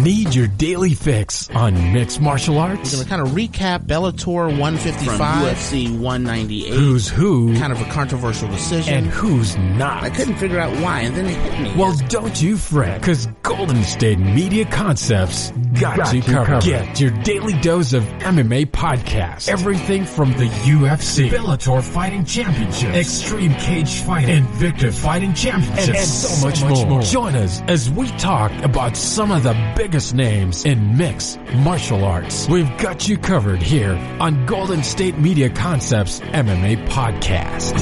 Need your daily fix on mixed martial arts? We're going to kind of recap Bellator 155. From UFC 198. Who's who? Kind of a controversial decision. And who's not? I couldn't figure out why, and then it hit me. Well, don't you fret, because Golden State Media Concepts got you covered. Get your daily dose of MMA podcasts. Everything from the UFC, Bellator Fighting Championship, Extreme Cage Fighting, Invicta Fighting Championships, and so much more. Join us as we talk about some of the biggest names in mixed martial arts. We've got you covered here on Golden State Media Concepts MMA Podcast.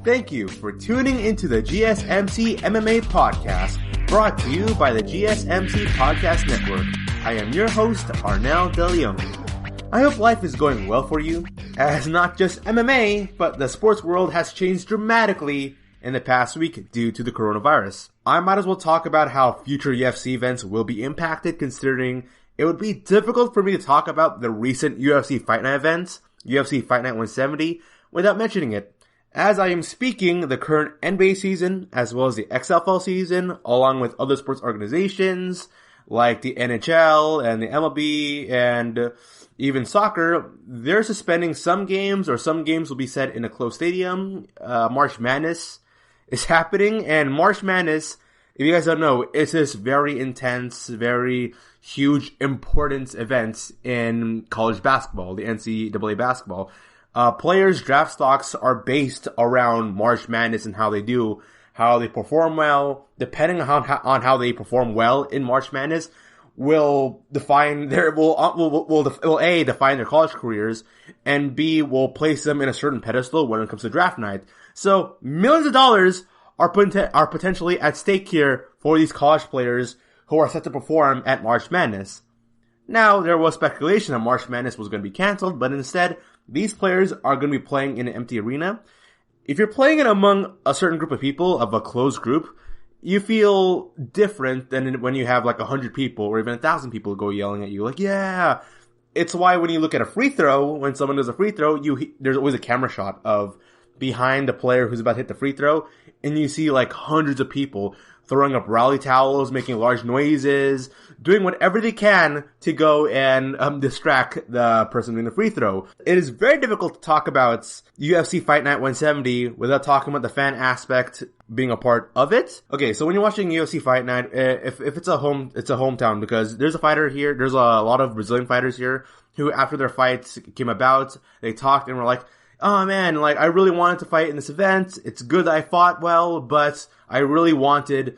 Thank you for tuning into the GSMC MMA Podcast, brought to you by the GSMC Podcast Network. I am your host, Arnel De Leon. I hope life is going well for you, as not just MMA, but the sports world has changed dramatically in the past week due to the coronavirus. I might as well talk about how future UFC events will be impacted, considering it would be difficult for me to talk about the recent UFC Fight Night events, UFC Fight Night 170, without mentioning it. As I am speaking, the current NBA season, as well as the XFL season, along with other sports organizations, like the NHL and the MLB and even soccer, they're suspending some games, or some games will be set in a closed stadium. March Madness is happening, and March Madness, if you guys don't know, it's this very intense, very huge, important event in college basketball, the NCAA basketball. Players' draft stocks are based around March Madness and how they do, how they perform well. Depending on how they perform well in March Madness, will define their will A, define their college careers, and B, will place them in a certain pedestal when it comes to draft night. So millions of dollars are potentially at stake here for these college players who are set to perform at March Madness. Now, there was speculation that March Madness was going to be canceled, but instead, these players are going to be playing in an empty arena. If you're playing it among a certain group of people, of a closed group, you feel different than when you have like 100 people or even 1,000 people go yelling at you like, yeah. It's why when you look at a free throw, when someone does a free throw, there's always a camera shot of behind the player who's about to hit the free throw, and you see like hundreds of people throwing up rally towels, making large noises, doing whatever they can to go and distract the person doing the free throw. It is very difficult to talk about UFC Fight Night 170 without talking about the fan aspect being a part of it. Okay, so when you're watching UFC Fight Night, if it's a hometown, because there's a fighter here, there's a lot of Brazilian fighters here who, after their fights came about, they talked and were like, oh man, like I really wanted to fight in this event. It's good that I fought well, but I really wanted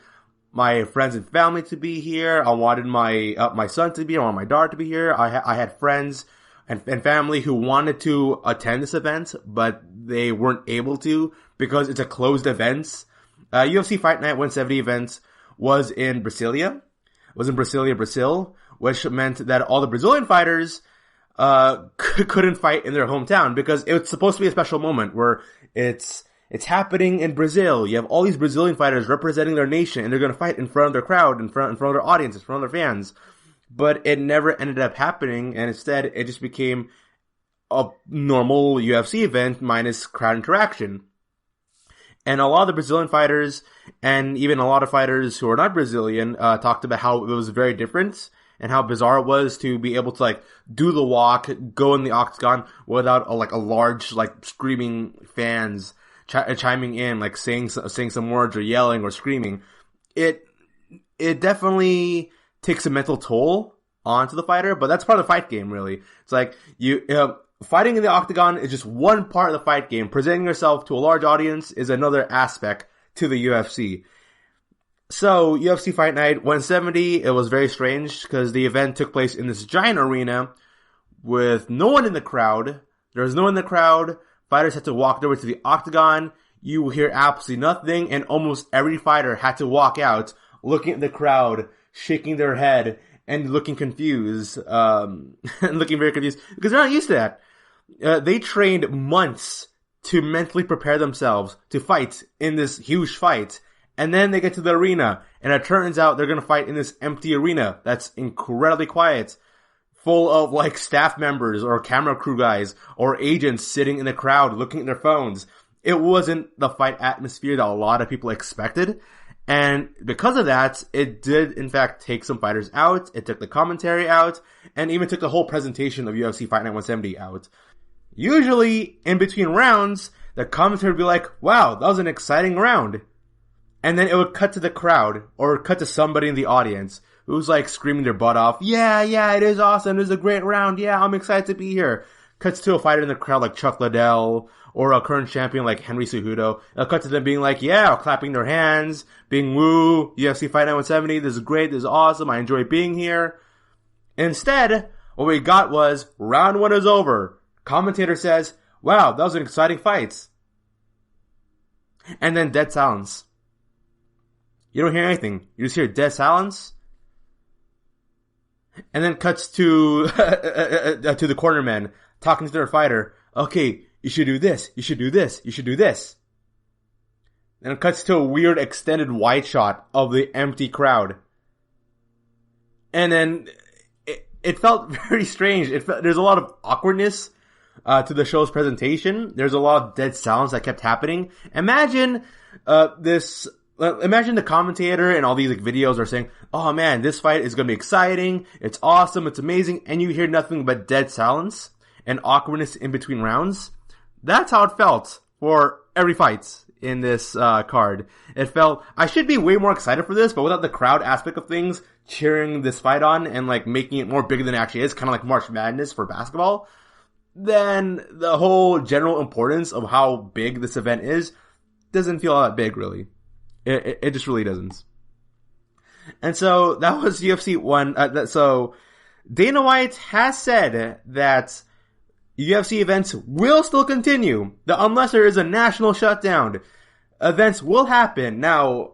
my friends and family to be here. I wanted my son to be here. I wanted my daughter to be here. I had friends and family who wanted to attend this event, but they weren't able to because it's a closed event. UFC Fight Night 170 event was in Brasilia. Brazil, which meant that all the Brazilian fighters couldn't fight in their hometown because it's supposed to be a special moment where it's happening in Brazil. You have all these Brazilian fighters representing their nation, and they're going to fight in front of their crowd, in front of their audience, in front of their fans. But it never ended up happening, and instead it just became a normal UFC event minus crowd interaction. And a lot of the Brazilian fighters, and even a lot of fighters who are not Brazilian, talked about how it was very different and how bizarre it was to be able to like do the walk, go in the octagon without a large screaming fans chiming in, like saying some words or yelling or screaming. It definitely takes a mental toll onto the fighter, but that's part of the fight game, really. It's like fighting in the octagon is just one part of the fight game. Presenting yourself to a large audience is another aspect to the UFC. So, UFC Fight Night 170, it was very strange because the event took place in this giant arena with no one in the crowd. There was no one in the crowd. Fighters had to walk over to the octagon. You hear absolutely nothing, and almost every fighter had to walk out looking at the crowd, shaking their head, and looking confused, and looking very confused because they're not used to that. They trained months to mentally prepare themselves to fight in this huge fight. And then they get to the arena, and it turns out they're going to fight in this empty arena that's incredibly quiet. full of like staff members or camera crew guys or agents sitting in the crowd looking at their phones. It wasn't the fight atmosphere that a lot of people expected. And because of that, it did in fact take some fighters out. It took the commentary out and even took the whole presentation of UFC Fight Night 170 out. Usually in between rounds, the commentator would be like, wow, that was an exciting round. And then it would cut to the crowd or cut to somebody in the audience who's like screaming their butt off. Yeah, it is awesome. It was a great round. Yeah, I'm excited to be here. Cuts to a fighter in the crowd like Chuck Liddell or a current champion like Henry Cejudo. It'll cut to them being like, yeah, clapping their hands, being woo, UFC Fight Night 170. This is great. This is awesome. I enjoy being here. Instead, what we got was round 1 is over. Commentator says, wow, that was an exciting fight. And then dead silence. You don't hear anything. You just hear dead silence. And then cuts to the cornerman talking to their fighter. Okay, you should do this. You should do this. You should do this. And it cuts to a weird extended wide shot of the empty crowd. And then it felt very strange. There's a lot of awkwardness to the show's presentation. There's a lot of dead silence that kept happening. Imagine the commentator and all these like videos are saying, oh man, this fight is going to be exciting. It's awesome. It's amazing. And you hear nothing but dead silence and awkwardness in between rounds. That's how it felt for every fight in this card. It felt, I should be way more excited for this, but without the crowd aspect of things cheering this fight on and like making it more bigger than it actually is, kind of like March Madness for basketball, then the whole general importance of how big this event is doesn't feel that big really. It just really doesn't. And so that was UFC 1. So Dana White has said that UFC events will still continue. Unless there is a national shutdown, events will happen. Now,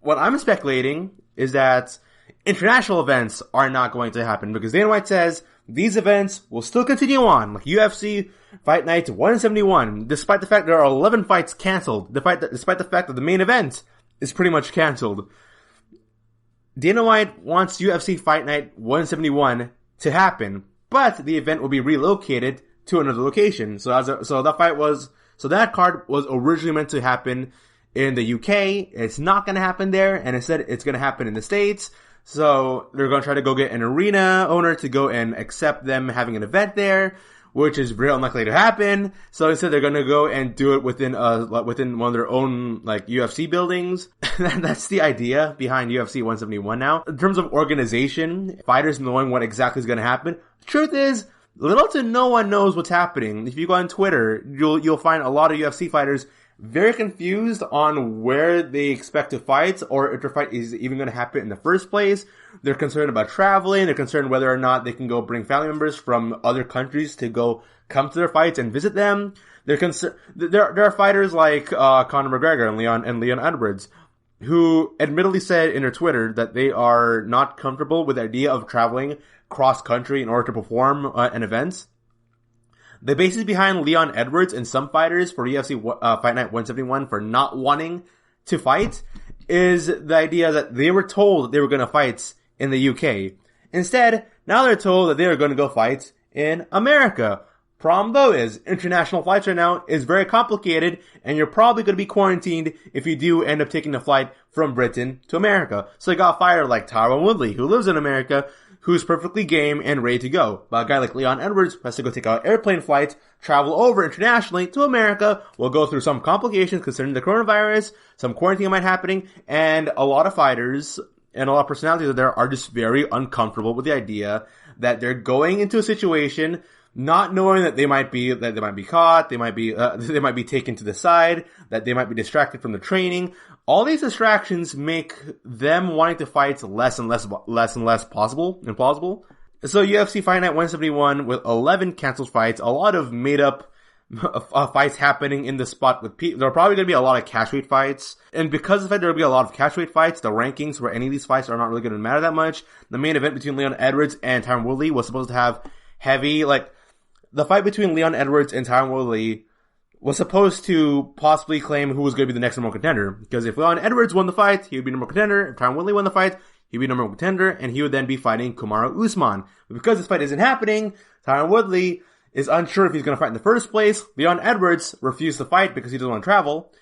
what I'm speculating is that international events are not going to happen because Dana White says these events will still continue on, like UFC Fight Night 171, despite the fact there are 11 fights canceled, despite the fact that the main event is pretty much canceled. Dana White wants UFC Fight Night 171 to happen, but the event will be relocated to another location. So that card was originally meant to happen in the UK. It's not going to happen there, and instead it's going to happen in the States. So they're going to try to go get an arena owner to go and accept them having an event there, which is very unlikely to happen. So instead they're going to go and do it within one of their own like UFC buildings. That's the idea behind UFC 171 now. In terms of organization, fighters knowing what exactly is going to happen, the truth is, little to no one knows what's happening. If you go on Twitter, you'll find a lot of UFC fighters very confused on where they expect to fight or if their fight is even going to happen in the first place. They're concerned about traveling. They're concerned whether or not they can go bring family members from other countries to go come to their fights and visit them. There are fighters like Conor McGregor and Leon Edwards who admittedly said in their Twitter that they are not comfortable with the idea of traveling cross-country in order to perform an event. The basis behind Leon Edwards and some fighters for UFC Fight Night 171 for not wanting to fight is the idea that they were told they were going to fight in the UK. Instead, now they're told that they are going to go fight in America. Problem though is, international flights right now is very complicated, and you're probably going to be quarantined if you do end up taking the flight from Britain to America. So you got a fighter like Tyron Woodley, who lives in America, who's perfectly game and ready to go. But a guy like Leon Edwards has to go take an airplane flight, travel over internationally to America, will go through some complications concerning the coronavirus, some quarantine might happening, and a lot of fighters and a lot of personalities out there are just very uncomfortable with the idea that they're going into a situation not knowing that they might be caught, they might be taken to the side, that they might be distracted from the training. All these distractions make them wanting to fight less and less possible and plausible. So UFC Fight Night 171 with 11 canceled fights, a lot of made up fights happening in the spot with people. There are probably going to be a lot of catchweight fights. And because of the fact there will be a lot of catchweight fights, the rankings for any of these fights are not really going to matter that much. The main event between Leon Edwards and Tyron Woodley was supposed to have heavy, the fight between Leon Edwards and Tyron Woodley was supposed to possibly claim who was going to be the next number one contender. Because if Leon Edwards won the fight, he would be number one contender. If Tyron Woodley won the fight, he'd be number one contender, and he would then be fighting Kamaru Usman. But because this fight isn't happening, Tyron Woodley is unsure if he's going to fight in the first place. Leon Edwards refused to fight because he doesn't want to travel.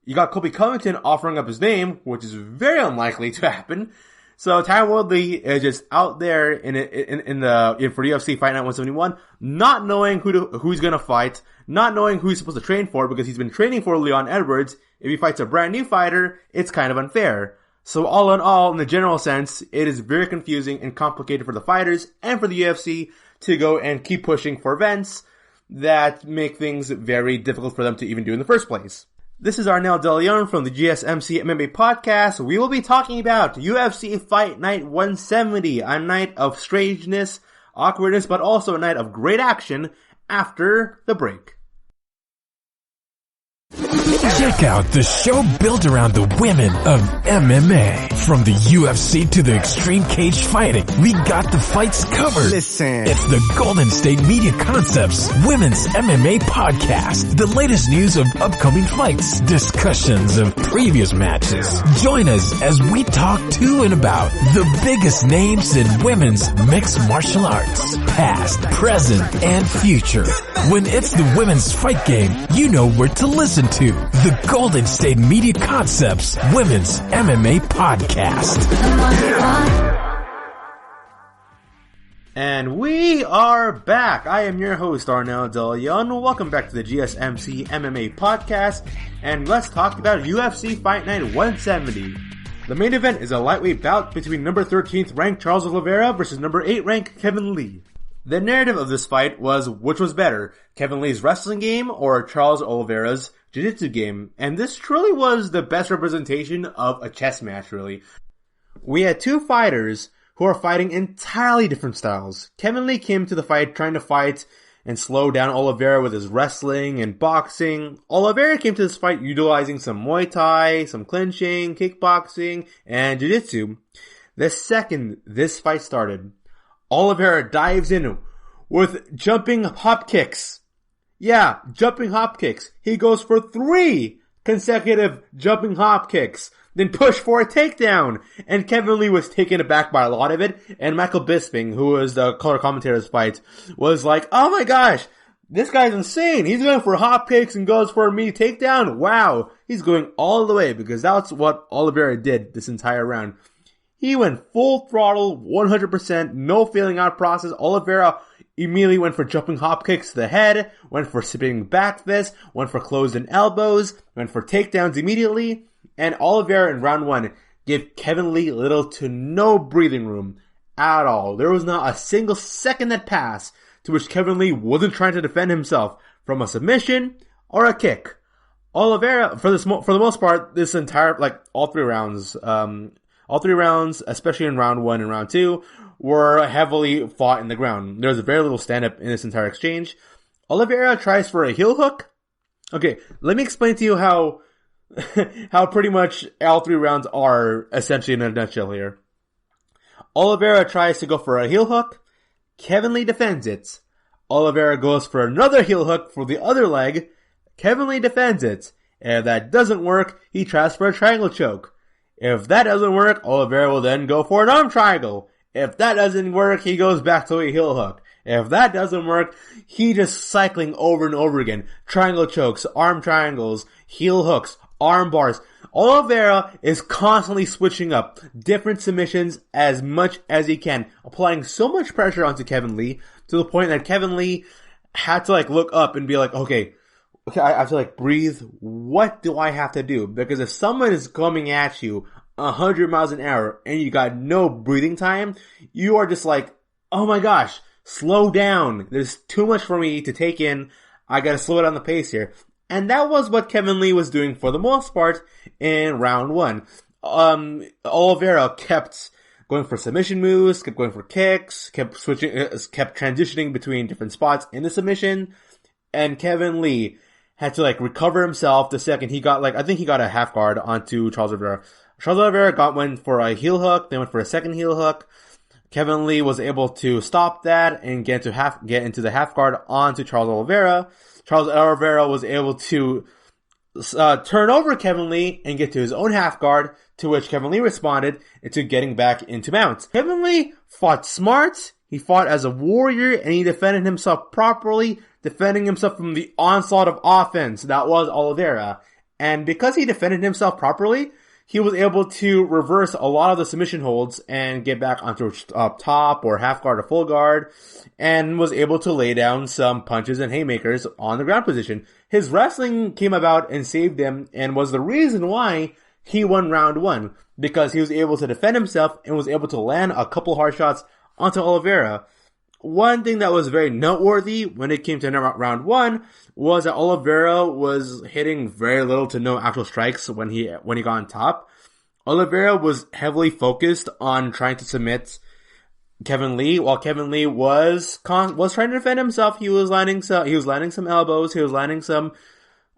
You got Colby Covington offering up his name, which is very unlikely to happen. So Tyron Woodley is just out there for UFC Fight Night 171, not knowing who he's going to fight, not knowing who he's supposed to train for because he's been training for Leon Edwards. If he fights a brand new fighter, it's kind of unfair. So all in all, in the general sense, it is very confusing and complicated for the fighters and for the UFC to go and keep pushing for events that make things very difficult for them to even do in the first place. This is Arnel De Leon from the GSMC MMA podcast. We will be talking about UFC Fight Night 170, a night of strangeness, awkwardness, but also a night of great action after the break. Check out the show built around the women of MMA. From the UFC to the extreme cage fighting, we got the fights covered. Listen. It's the Golden State Media Concepts Women's MMA Podcast. The latest news of upcoming fights, discussions of previous matches. Join us as we talk to and about the biggest names in women's mixed martial arts. Past, present, and future. When it's the women's fight game, you know where to listen to. The Golden State Media Concepts Women's MMA Podcast. And we are back. I am your host, Arnel De Leon. Welcome back to the GSMC MMA Podcast. And let's talk about UFC Fight Night 170. The main event is a lightweight bout between number 13th ranked Charles Oliveira versus number 8 ranked Kevin Lee. The narrative of this fight was which was better, Kevin Lee's wrestling game or Charles Oliveira's jiu-jitsu game, and this truly was the best representation of a chess match, really. We had two fighters who are fighting entirely different styles. Kevin Lee came to the fight trying to fight and slow down Oliveira with his wrestling and boxing. Oliveira came to this fight utilizing some Muay Thai, some clinching, kickboxing, and jiu-jitsu. The second this fight started, Oliveira dives in with jumping hop kicks. Yeah, jumping hop kicks. He goes for 3 consecutive jumping hop kicks, then push for a takedown. And Kevin Lee was taken aback by a lot of it. And Michael Bisping, who was the color commentator of this fight, was like, oh my gosh, this guy's insane. He's going for hop kicks and goes for a mini takedown. Wow, he's going all the way, because that's what Oliveira did this entire round. He went full throttle, 100%, no feeling out process. Oliveira immediately went for jumping hop kicks to the head, went for spinning back fists, went for closed-in elbows, went for takedowns immediately, and Oliveira in round 1 gave Kevin Lee little to no breathing room at all. There was not a single second that passed to which Kevin Lee wasn't trying to defend himself from a submission or a kick. Oliveira, for the most part, this entire, all three rounds, especially in round 1 and round 2, were heavily fought in the ground. There was very little stand-up in this entire exchange. Oliveira tries for a heel hook. Okay, let me explain to you how pretty much all 3 rounds are essentially in a nutshell here. Oliveira tries to go for a heel hook. Kevin Lee defends it. Oliveira goes for another heel hook for the other leg. Kevin Lee defends it. If that doesn't work, he tries for a triangle choke. If that doesn't work, Oliveira will then go for an arm triangle. If that doesn't work, he goes back to a heel hook. If that doesn't work, he just cycling over and over again. Triangle chokes, arm triangles, heel hooks, arm bars. Oliveira is constantly switching up different submissions as much as he can, applying so much pressure onto Kevin Lee to the point that Kevin Lee had to look up and be like, okay, I have to breathe. What do I have to do? Because if someone is coming at you 100 miles an hour and you got no breathing time, you are just like, oh my gosh, slow down. There's too much for me to take in. I gotta slow down the pace here. And that was what Kevin Lee was doing for the most part in round 1. Oliveira kept going for submission moves, kept going for kicks, kept transitioning between different spots in the submission, and Kevin Lee had to recover himself the second he got I think he got a half guard onto Charles Oliveira. Charles Oliveira went for a heel hook, then went for a second heel hook. Kevin Lee was able to stop that and get into the half guard onto Charles Oliveira. Charles Oliveira was able to turn over Kevin Lee and get to his own half guard, to which Kevin Lee responded into getting back into mounts. Kevin Lee fought smart, he fought as a warrior, and he defended himself properly, defending himself from the onslaught of offense that was Oliveira. And because he defended himself properly, he was able to reverse a lot of the submission holds and get back onto top or half guard or full guard, and was able to lay down some punches and haymakers on the ground position. His wrestling came about and saved him, and was the reason why he won round 1, because he was able to defend himself and was able to land a couple hard shots onto Oliveira. One thing that was very noteworthy when it came to round 1 was that Oliveira was hitting very little to no actual strikes when he got on top. Oliveira was heavily focused on trying to submit Kevin Lee, while Kevin Lee was trying to defend himself. He was landing some elbows, he was landing some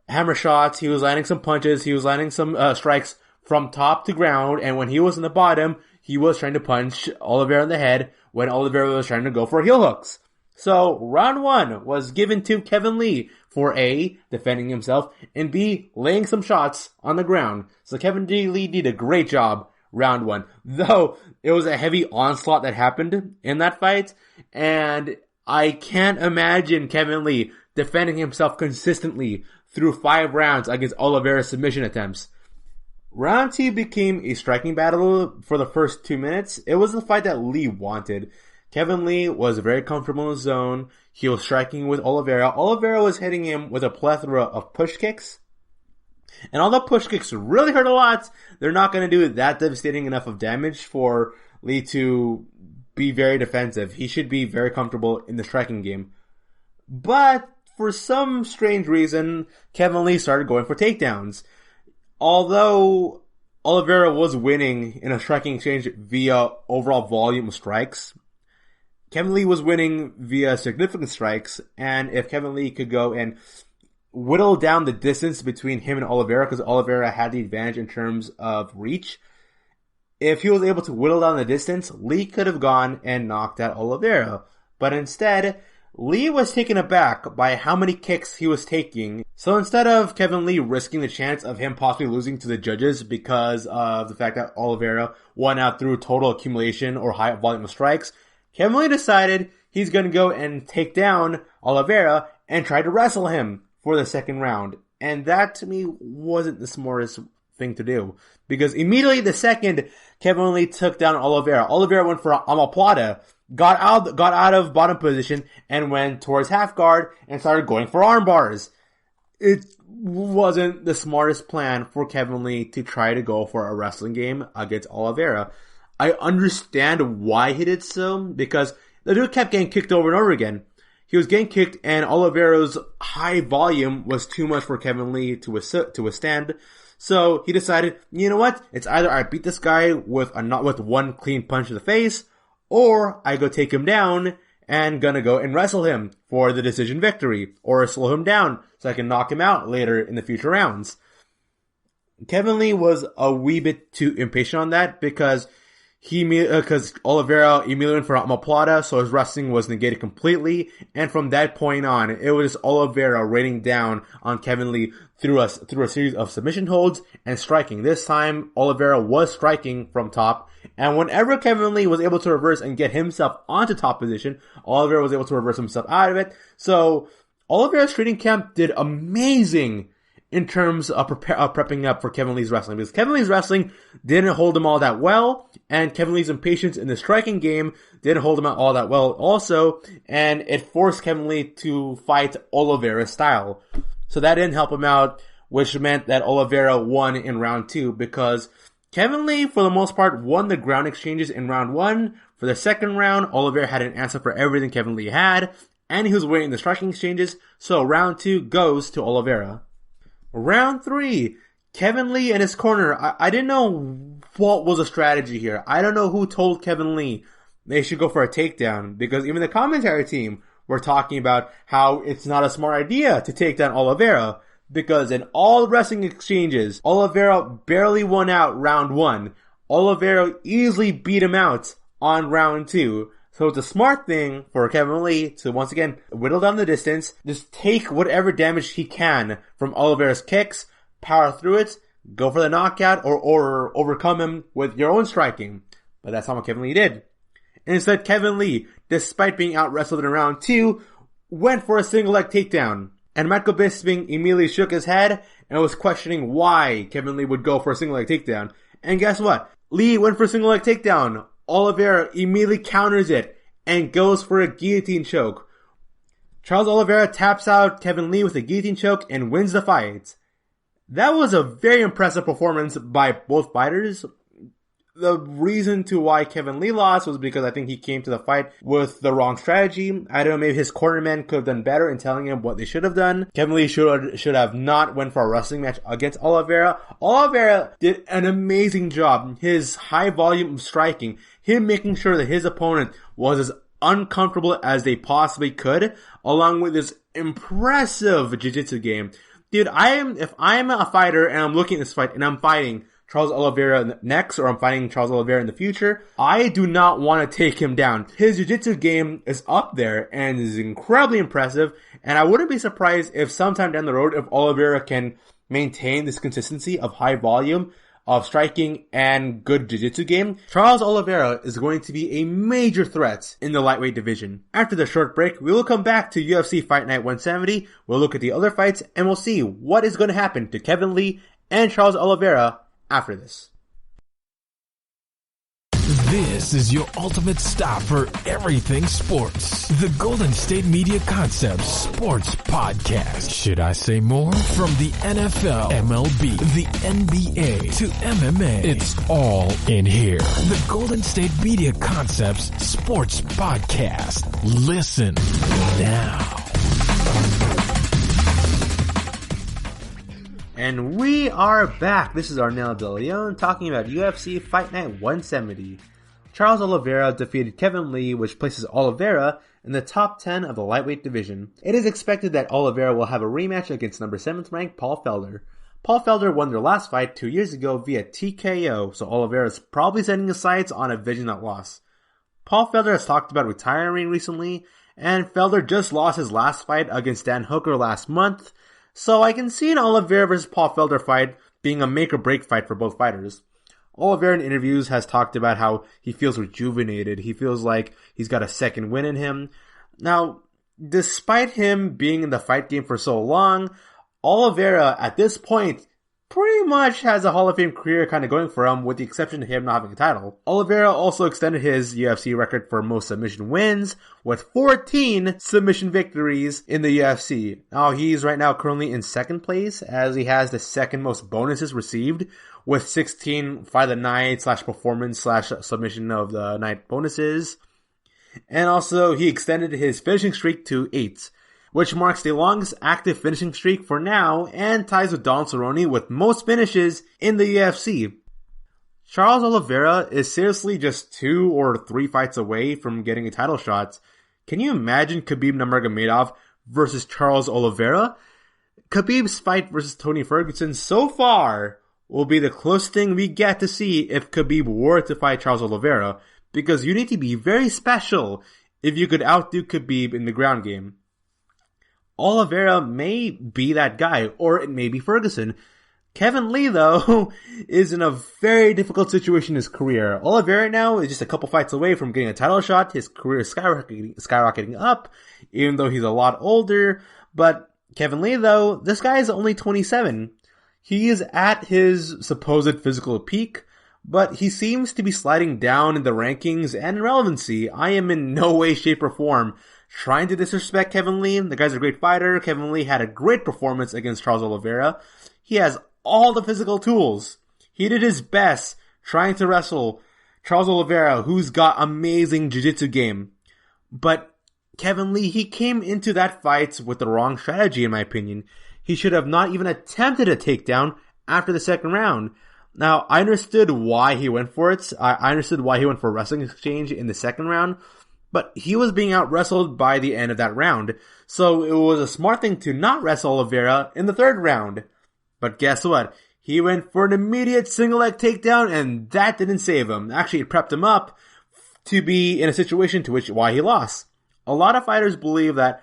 hammer shots, he was landing some punches, he was landing some strikes from top to ground, and when he was in the bottom, he was trying to punch Oliveira in the head when Oliveira was trying to go for heel hooks. So, round 1 was given to Kevin Lee for A, defending himself, and B, laying some shots on the ground. So Kevin Lee did a great job round 1. Though, it was a heavy onslaught that happened in that fight, and I can't imagine Kevin Lee defending himself consistently through 5 rounds against Oliveira's submission attempts. Round 2 became a striking battle for the first 2 minutes. It was the fight that Lee wanted. Kevin Lee was very comfortable in his zone. He was striking with Oliveira. Oliveira was hitting him with a plethora of push kicks. And although push kicks really hurt a lot, they're not going to do that devastating enough of damage for Lee to be very defensive. He should be very comfortable in the striking game. But for some strange reason, Kevin Lee started going for takedowns. Although Oliveira was winning in a striking exchange via overall volume of strikes, Kevin Lee was winning via significant strikes, and if Kevin Lee could go and whittle down the distance between him and Oliveira, because Oliveira had the advantage in terms of reach, if he was able to whittle down the distance, Lee could have gone and knocked out Oliveira. But instead, Lee was taken aback by how many kicks he was taking. So instead of Kevin Lee risking the chance of him possibly losing to the judges because of the fact that Oliveira won out through total accumulation or high volume of strikes, Kevin Lee decided he's going to go and take down Oliveira and try to wrestle him for the second round. And that to me wasn't the smartest thing to do, because immediately the second Kevin Lee took down Oliveira went for an omoplata, got out of bottom position and went towards half guard and started going for arm bars. It wasn't the smartest plan for Kevin Lee to try to go for a wrestling game against Oliveira. I understand why he did so, because the dude kept getting kicked over and over again. He was getting kicked, and Oliveira's high volume was too much for Kevin Lee to withstand. So he decided, you know what? It's either I beat this guy with one clean punch to the face, or I go take him down and gonna go and wrestle him for the decision victory, or slow him down so I can knock him out later in the future rounds. Kevin Lee was a wee bit too impatient on that, because Oliveira immediately went for omoplata, so his wrestling was negated completely, and from that point on, it was Oliveira raining down on Kevin Lee through a series of submission holds and striking. This time, Oliveira was striking from top, and whenever Kevin Lee was able to reverse and get himself onto top position, Oliveira was able to reverse himself out of it. So, Oliveira's training camp did amazing in terms of prepping up for Kevin Lee's wrestling, because Kevin Lee's wrestling didn't hold him all that well, and Kevin Lee's impatience in the striking game didn't hold him out all that well also, and it forced Kevin Lee to fight Oliveira's style. So that didn't help him out, which meant that Oliveira won in round 2, because Kevin Lee, for the most part, won the ground exchanges in round 1. For the second round, Oliveira had an answer for everything Kevin Lee had, and he was winning the striking exchanges, so round 2 goes to Oliveira. Round 3, Kevin Lee and his corner. I didn't know what was a strategy here. I don't know who told Kevin Lee they should go for a takedown, because even the commentary team were talking about how it's not a smart idea to take down Oliveira, because in all wrestling exchanges, Oliveira barely won out round 1. Oliveira easily beat him out on round 2. So it's a smart thing for Kevin Lee to once again whittle down the distance, just take whatever damage he can from Oliveira's kicks, power through it, go for the knockout, or overcome him with your own striking. But that's not what Kevin Lee did. Instead, Kevin Lee, despite being out-wrestled in round 2, went for a single leg takedown. And Michael Bisping immediately shook his head and was questioning why Kevin Lee would go for a single leg takedown. And guess what? Lee went for a single leg takedown. Oliveira immediately counters it and goes for a guillotine choke. Charles Oliveira taps out Kevin Lee with a guillotine choke and wins the fight. That was a very impressive performance by both fighters. The reason to why Kevin Lee lost was because I think he came to the fight with the wrong strategy. I don't know, maybe his cornerman could have done better in telling him what they should have done. Kevin Lee should have not went for a wrestling match against Oliveira. Oliveira did an amazing job. His high volume of striking, him making sure that his opponent was as uncomfortable as they possibly could, along with his impressive jiu-jitsu game. Dude, if I'm a fighter and I'm looking at this fight and I'm fighting Charles Oliveira next, or I'm fighting Charles Oliveira in the future, I do not want to take him down. His jiu-jitsu game is up there and is incredibly impressive, and I wouldn't be surprised if sometime down the road, if Oliveira can maintain this consistency of high volume of striking and good jiu-jitsu game, Charles Oliveira is going to be a major threat in the lightweight division. After the short break, we will come back to UFC Fight Night 170, we'll look at the other fights, and we'll see what is going to happen to Kevin Lee and Charles Oliveira after this. This is your ultimate stop for everything sports. The Golden State Media Concepts Sports Podcast. Should I say more? From the NFL, MLB, the NBA to MMA, it's all in here. The Golden State Media Concepts Sports Podcast. Listen now. And we are back. This is Arnel De Leon talking about UFC Fight Night 170. Charles Oliveira defeated Kevin Lee, which places Oliveira in the top 10 of the lightweight division. It is expected that Oliveira will have a rematch against number 7th ranked Paul Felder. Paul Felder won their last fight 2 years ago via TKO, so Oliveira is probably setting his sights on avenging that loss. Paul Felder has talked about retiring recently, and Felder just lost his last fight against Dan Hooker last month, so I can see an Oliveira vs. Paul Felder fight being a make-or-break fight for both fighters. Oliveira in interviews has talked about how he feels rejuvenated. He feels like he's got a second win in him. Now, despite him being in the fight game for so long, Oliveira at this point pretty much has a Hall of Fame career kind of going for him, with the exception of him not having a title. Oliveira also extended his UFC record for most submission wins with 14 submission victories in the UFC. Now, he's right now currently in second place, as he has the second most bonuses received, with 16 Fight of the Night /performance /submission of the night bonuses. And also, he extended his finishing streak to 8. Which marks the longest active finishing streak for now, and ties with Don Cerrone with most finishes in the UFC. Charles Oliveira is seriously just 2 or 3 fights away from getting a title shot. Can you imagine Khabib Nurmagomedov versus Charles Oliveira? Khabib's fight versus Tony Ferguson so far will be the closest thing we get to see if Khabib were to fight Charles Oliveira, because you need to be very special if you could outdo Khabib in the ground game. Oliveira may be that guy, or it may be Ferguson. Kevin Lee, though, is in a very difficult situation in his career. Oliveira now is just a couple fights away from getting a title shot. His career is skyrocketing up, even though he's a lot older. But Kevin Lee, though, this guy is only 27. He is at his supposed physical peak, but he seems to be sliding down in the rankings and relevancy. I am in no way, shape, or form trying to disrespect Kevin Lee. The guy's a great fighter. Kevin Lee had a great performance against Charles Oliveira. He has all the physical tools. He did his best trying to wrestle Charles Oliveira, who's got amazing jiu-jitsu game. But Kevin Lee, he came into that fight with the wrong strategy, in my opinion. He should have not even attempted a takedown after the second round. Now, I understood why he went for it. I understood why he went for a wrestling exchange in the second round. But he was being out-wrestled by the end of that round, so it was a smart thing to not wrestle Oliveira in the third round. But guess what? He went for an immediate single-leg takedown, and that didn't save him. Actually, it prepped him up to be in a situation to which why he lost. A lot of fighters believe that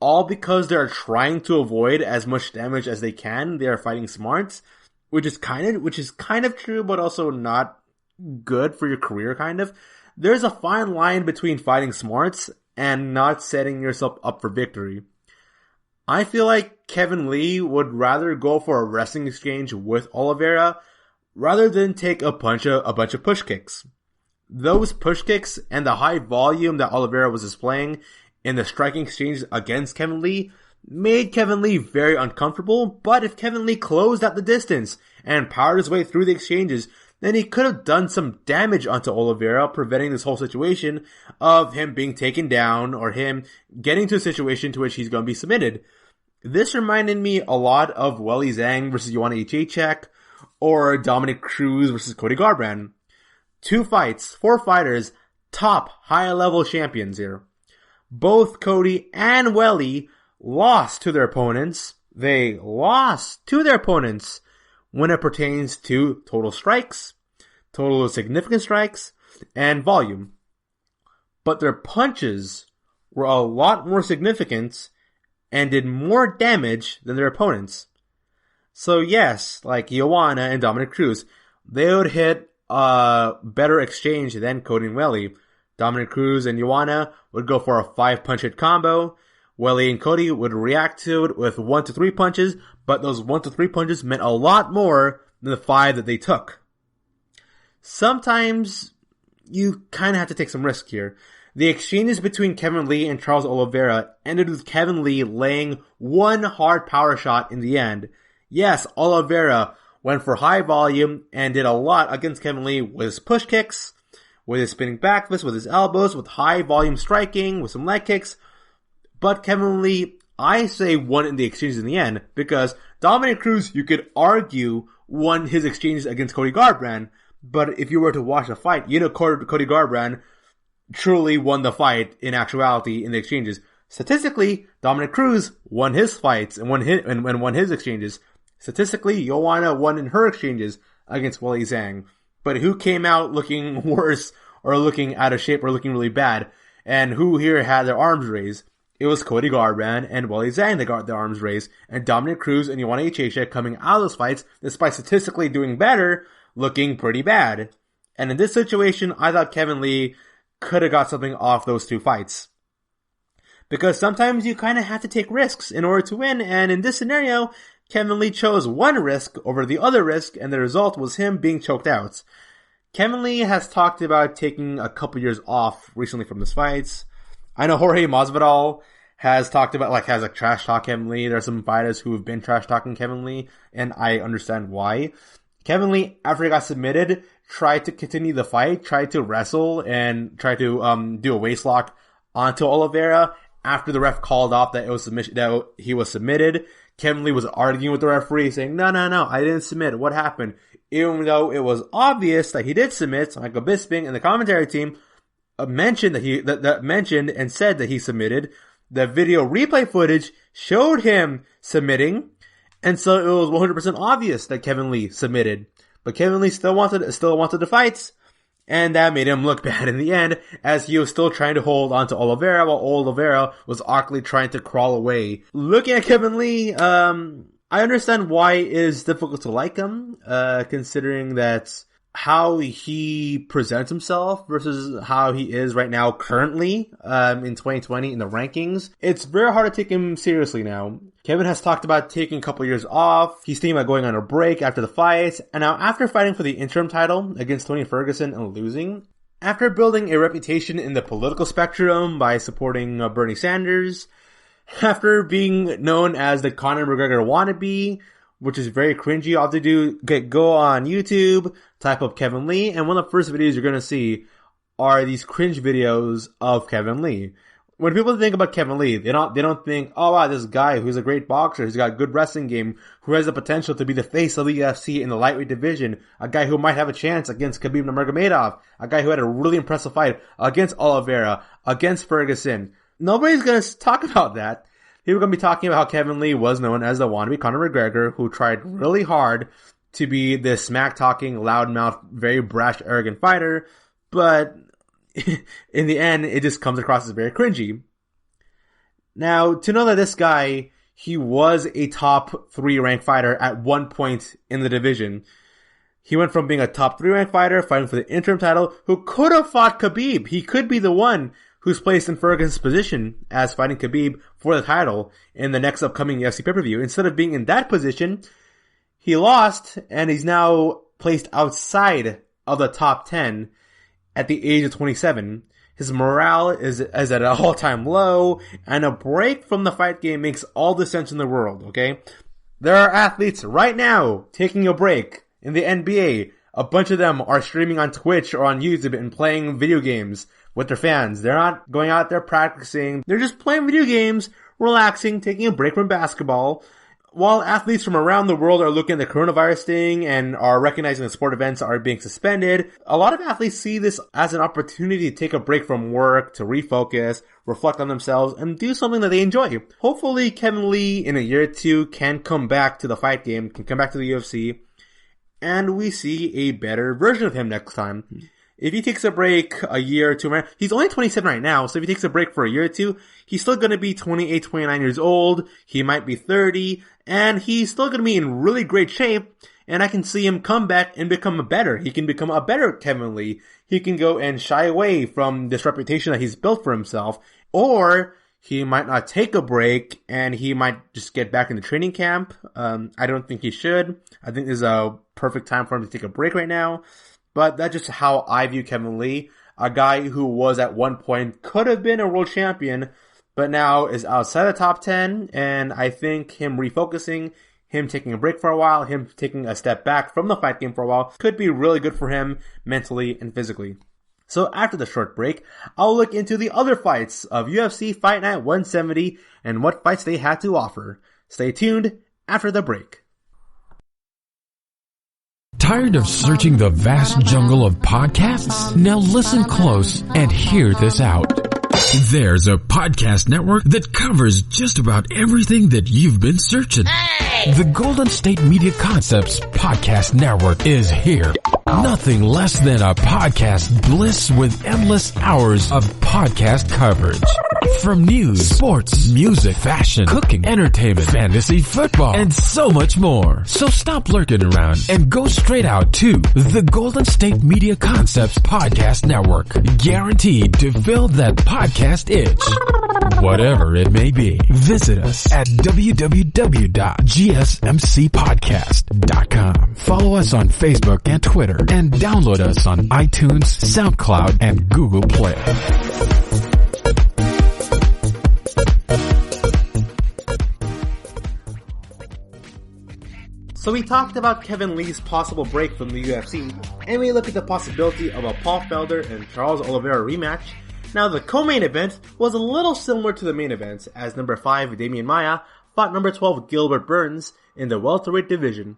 all because they're trying to avoid as much damage as they can. They are fighting smarts, which is kind of true, but also not good for your career, kind of. There's a fine line between fighting smarts and not setting yourself up for victory. I feel like Kevin Lee would rather go for a wrestling exchange with Oliveira rather than take a bunch of push kicks. Those push kicks and the high volume that Oliveira was displaying in the striking exchange against Kevin Lee made Kevin Lee very uncomfortable, but if Kevin Lee closed out the distance and powered his way through the exchanges, then he could have done some damage onto Oliveira, preventing this whole situation of him being taken down or him getting to a situation to which he's going to be submitted. This reminded me a lot of Weili Zhang versus Joanna Jędrzejczyk or Dominic Cruz versus Cody Garbrandt. 2 fights, 4 fighters, top high-level champions here. Both Cody and Weili lost to their opponents. They lost to their opponents when it pertains to total strikes, total significant strikes, and volume. But their punches were a lot more significant and did more damage than their opponents. So yes, like Joanna and Dominic Cruz, they would hit a better exchange than Cody and Weili. Dominic Cruz and Joanna would go for a 5-punch hit combo. Weili and Cody would react to it with 1 to 3 punches, but those 1 to 3 punches meant a lot more than the 5 that they took. Sometimes you kind of have to take some risk here. The exchanges between Kevin Lee and Charles Oliveira ended with Kevin Lee laying 1 hard power shot in the end. Yes, Oliveira went for high volume and did a lot against Kevin Lee with his push kicks, with his spinning back fist, with his elbows, with high volume striking, with some leg kicks. But Kevin Lee, I say, won in the exchanges in the end, because Dominic Cruz, you could argue, won his exchanges against Cody Garbrandt, but if you were to watch the fight, you know Cody Garbrandt truly won the fight in actuality in the exchanges. Statistically, Dominic Cruz won his fights and won his exchanges. Statistically, Joanna won in her exchanges against Weili Zhang. But who came out looking worse or looking out of shape or looking really bad? And who here had their arms raised? It was Cody Garbrandt and Weili Zhang that got their arms raised. And Dominic Cruz and Joanna Jędrzejczyk coming out of those fights, despite statistically doing better, looking pretty bad. And in this situation, I thought Kevin Lee could have got something off those 2 fights. Because sometimes you kind of have to take risks in order to win, and in this scenario, Kevin Lee chose one risk over the other risk, and the result was him being choked out. Kevin Lee has talked about taking a couple years off recently from his fights. I know Jorge Masvidal has talked about, has trash talk Kevin Lee. There are some fighters who have been trash talking Kevin Lee, and I understand why. Kevin Lee, after he got submitted, tried to continue the fight, tried to wrestle, and tried to do a waist lock onto Oliveira. After the ref called off that he was submitted, Kevin Lee was arguing with the referee, saying, No, I didn't submit. What happened? Even though it was obvious that he did submit, so Michael Bisping and the commentary team mentioned and said that he submitted. The video replay footage showed him submitting, and so it was 100% obvious that Kevin Lee submitted. But Kevin Lee still wanted the fights, and that made him look bad in the end, as he was still trying to hold on to Oliveira, while Oliveira was awkwardly trying to crawl away. Looking at Kevin Lee, I understand why it is difficult to like him, considering that how he presents himself versus how he is right now currently in 2020 in the rankings. It's very hard to take him seriously now. Kevin has talked about taking a couple years off. He's thinking about going on a break after the fights. And now after fighting for the interim title against Tony Ferguson and losing, after building a reputation in the political spectrum by supporting Bernie Sanders, after being known as the Conor McGregor wannabe, which is very cringy. All to do, go on YouTube, type up Kevin Lee, and one of the first videos you're going to see are these cringe videos of Kevin Lee. When people think about Kevin Lee, they don't think, oh wow, this guy who's a great boxer, who's got a good wrestling game, who has the potential to be the face of the UFC in the lightweight division, a guy who might have a chance against Khabib Nurmagomedov, a guy who had a really impressive fight against Oliveira, against Ferguson. Nobody's going to talk about that. People are going to be talking about how Kevin Lee was known as the wannabe Conor McGregor, who tried really hard to be this smack-talking, loudmouth, very brash, arrogant fighter, but in the end, it just comes across as very cringy. Now, to know that this guy, he was a top 3 ranked fighter at one point in the division. He went from being a top 3 ranked fighter, fighting for the interim title, who could have fought Khabib. He could be the one who's placed in Ferguson's position as fighting Khabib for the title in the next upcoming UFC pay-per-view. Instead of being in that position, he lost, and he's now placed outside of the top 10 at the age of 27. His morale is at an all-time low, and a break from the fight game makes all the sense in the world, okay? There are athletes right now taking a break in the NBA. A bunch of them are streaming on Twitch or on YouTube and playing video games with their fans. They're not going out there practicing. They're just playing video games, relaxing, taking a break from basketball. While athletes from around the world are looking at the coronavirus thing and are recognizing that sport events are being suspended, a lot of athletes see this as an opportunity to take a break from work, to refocus, reflect on themselves, and do something that they enjoy. Hopefully, Kevin Lee, in a year or two, can come back to the fight game, can come back to the UFC, and we see a better version of him next time. If he takes a break a year or two, he's only 27 right now, so if he takes a break for a year or two, he's still going to be 28, 29 years old, he might be 30, and he's still going to be in really great shape, and I can see him come back and become better. He can become a better Kevin Lee. He can go and shy away from this reputation that he's built for himself, or he might not take a break, and he might just get back into training camp. I don't think he should. I think this is a perfect time for him to take a break right now. But that's just how I view Kevin Lee, a guy who was at one point could have been a world champion, but now is outside the top 10, and I think him refocusing, him taking a break for a while, him taking a step back from the fight game for a while, could be really good for him mentally and physically. So after the short break, I'll look into the other fights of UFC Fight Night 170 and what fights they had to offer. Stay tuned after the break. Tired of searching the vast jungle of podcasts? Now listen close and hear this out. There's a podcast network that covers just about everything that you've been searching. Hey! The Golden State Media Concepts Podcast Network is here. Nothing less than a podcast bliss with endless hours of podcast coverage. From news, sports, music, fashion, cooking, entertainment, fantasy, football, and so much more. So stop lurking around and go straight out to the Golden State Media Concepts Podcast Network. Guaranteed to fill that podcast itch. Whatever it may be. Visit us at www.gsmcpodcast.com. Follow us on Facebook and Twitter, and download us on iTunes, SoundCloud, and Google Play. So we talked about Kevin Lee's possible break from the UFC, and we look at the possibility of a Paul Felder and Charles Oliveira rematch. Now the co-main event was a little similar to the main event, as number 5 Damian Maia fought number 12 Gilbert Burns in the welterweight division.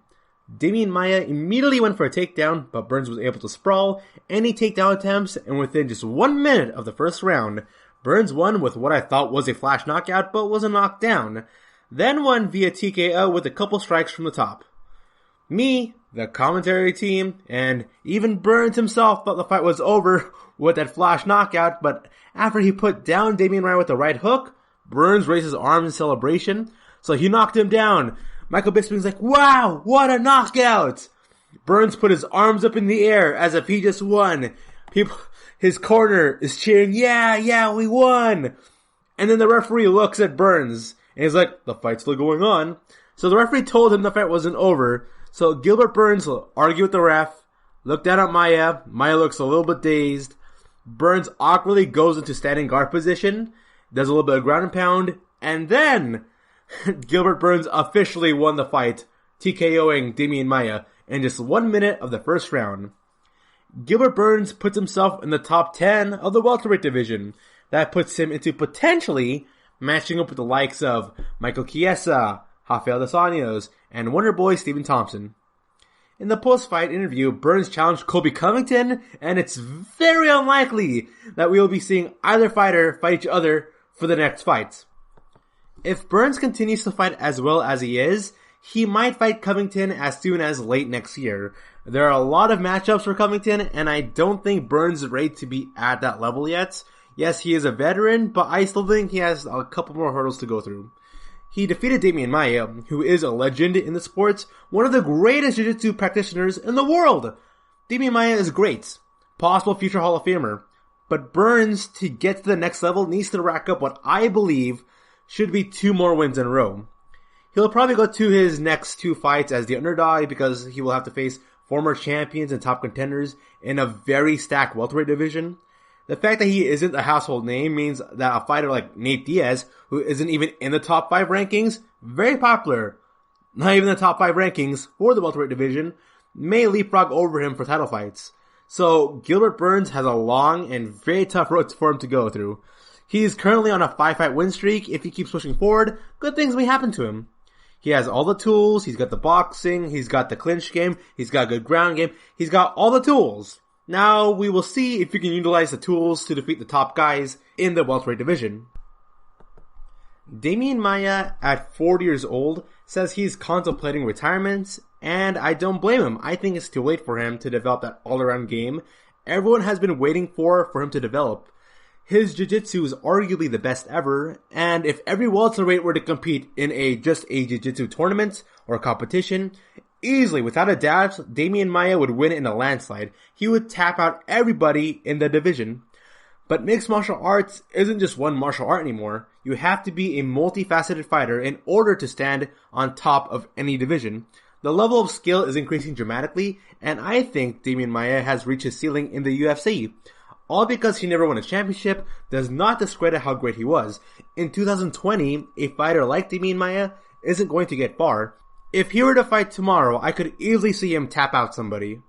Damian Maia immediately went for a takedown, but Burns was able to sprawl any takedown attempts, and within just 1 minute of the first round, Burns won with what I thought was a flash knockout, but was a knockdown, then won via TKO with a couple strikes from the top. Me, the commentary team, and even Burns himself thought the fight was over with that flash knockout, but after he put down Damian Maia with the right hook, Burns raised his arms in celebration, so he knocked him down. Michael Bisping's like, wow, what a knockout! Burns put his arms up in the air as if he just won. His corner is cheering, yeah, we won! And then the referee looks at Burns, and he's like, the fight's still going on. So the referee told him the fight wasn't over. So Gilbert Burns argued with the ref, looked down at Maia. Maia looks a little bit dazed. Burns awkwardly goes into standing guard position, does a little bit of ground and pound, and then Gilbert Burns officially won the fight, TKOing Damian Maia in just 1 minute of the first round. Gilbert Burns puts himself in the top 10 of the welterweight division. That puts him into potentially matching up with the likes of Michael Chiesa, Rafael dos Anjos, and Wonderboy Stephen Thompson. In the post-fight interview, Burns challenged Colby Covington, and it's very unlikely that we will be seeing either fighter fight each other for the next fight. If Burns continues to fight as well as he is, he might fight Covington as soon as late next year. There are a lot of matchups for Covington, and I don't think Burns is ready to be at that level yet. Yes, he is a veteran, but I still think he has a couple more hurdles to go through. He defeated Damian Maia, who is a legend in the sport, one of the greatest jiu-jitsu practitioners in the world. Damian Maia is great, possible future Hall of Famer, but Burns, to get to the next level, needs to rack up what I believe should be 2 more wins in a row. He'll probably go to his next 2 fights as the underdog because he will have to face former champions and top contenders in a very stacked welterweight division. The fact that he isn't a household name means that a fighter like Nate Diaz, who isn't even in the top 5 rankings, very popular, not even the top 5 rankings for the welterweight division, may leapfrog over him for title fights. So Gilbert Burns has a long and very tough road for him to go through. He's currently on a 5-fight win streak. If he keeps pushing forward, good things may happen to him. He has all the tools. He's got the boxing. He's got the clinch game. He's got a good ground game. He's got all the tools. Now we will see if he can utilize the tools to defeat the top guys in the welterweight division. Damian Maia, at 40 years old, says he's contemplating retirement, and I don't blame him. I think it's too late for him to develop that all-around game everyone has been waiting for him to develop. His jiu-jitsu is arguably the best ever, and if every welterweight were to compete in just a jiu-jitsu tournament or competition, easily, without a doubt, Damian Maia would win in a landslide. He would tap out everybody in the division. But mixed martial arts isn't just one martial art anymore. You have to be a multifaceted fighter in order to stand on top of any division. The level of skill is increasing dramatically, and I think Damian Maia has reached his ceiling in the UFC. All because he never won a championship does not discredit how great he was. In 2020, a fighter like Damian Maia isn't going to get far. If he were to fight tomorrow, I could easily see him tap out somebody.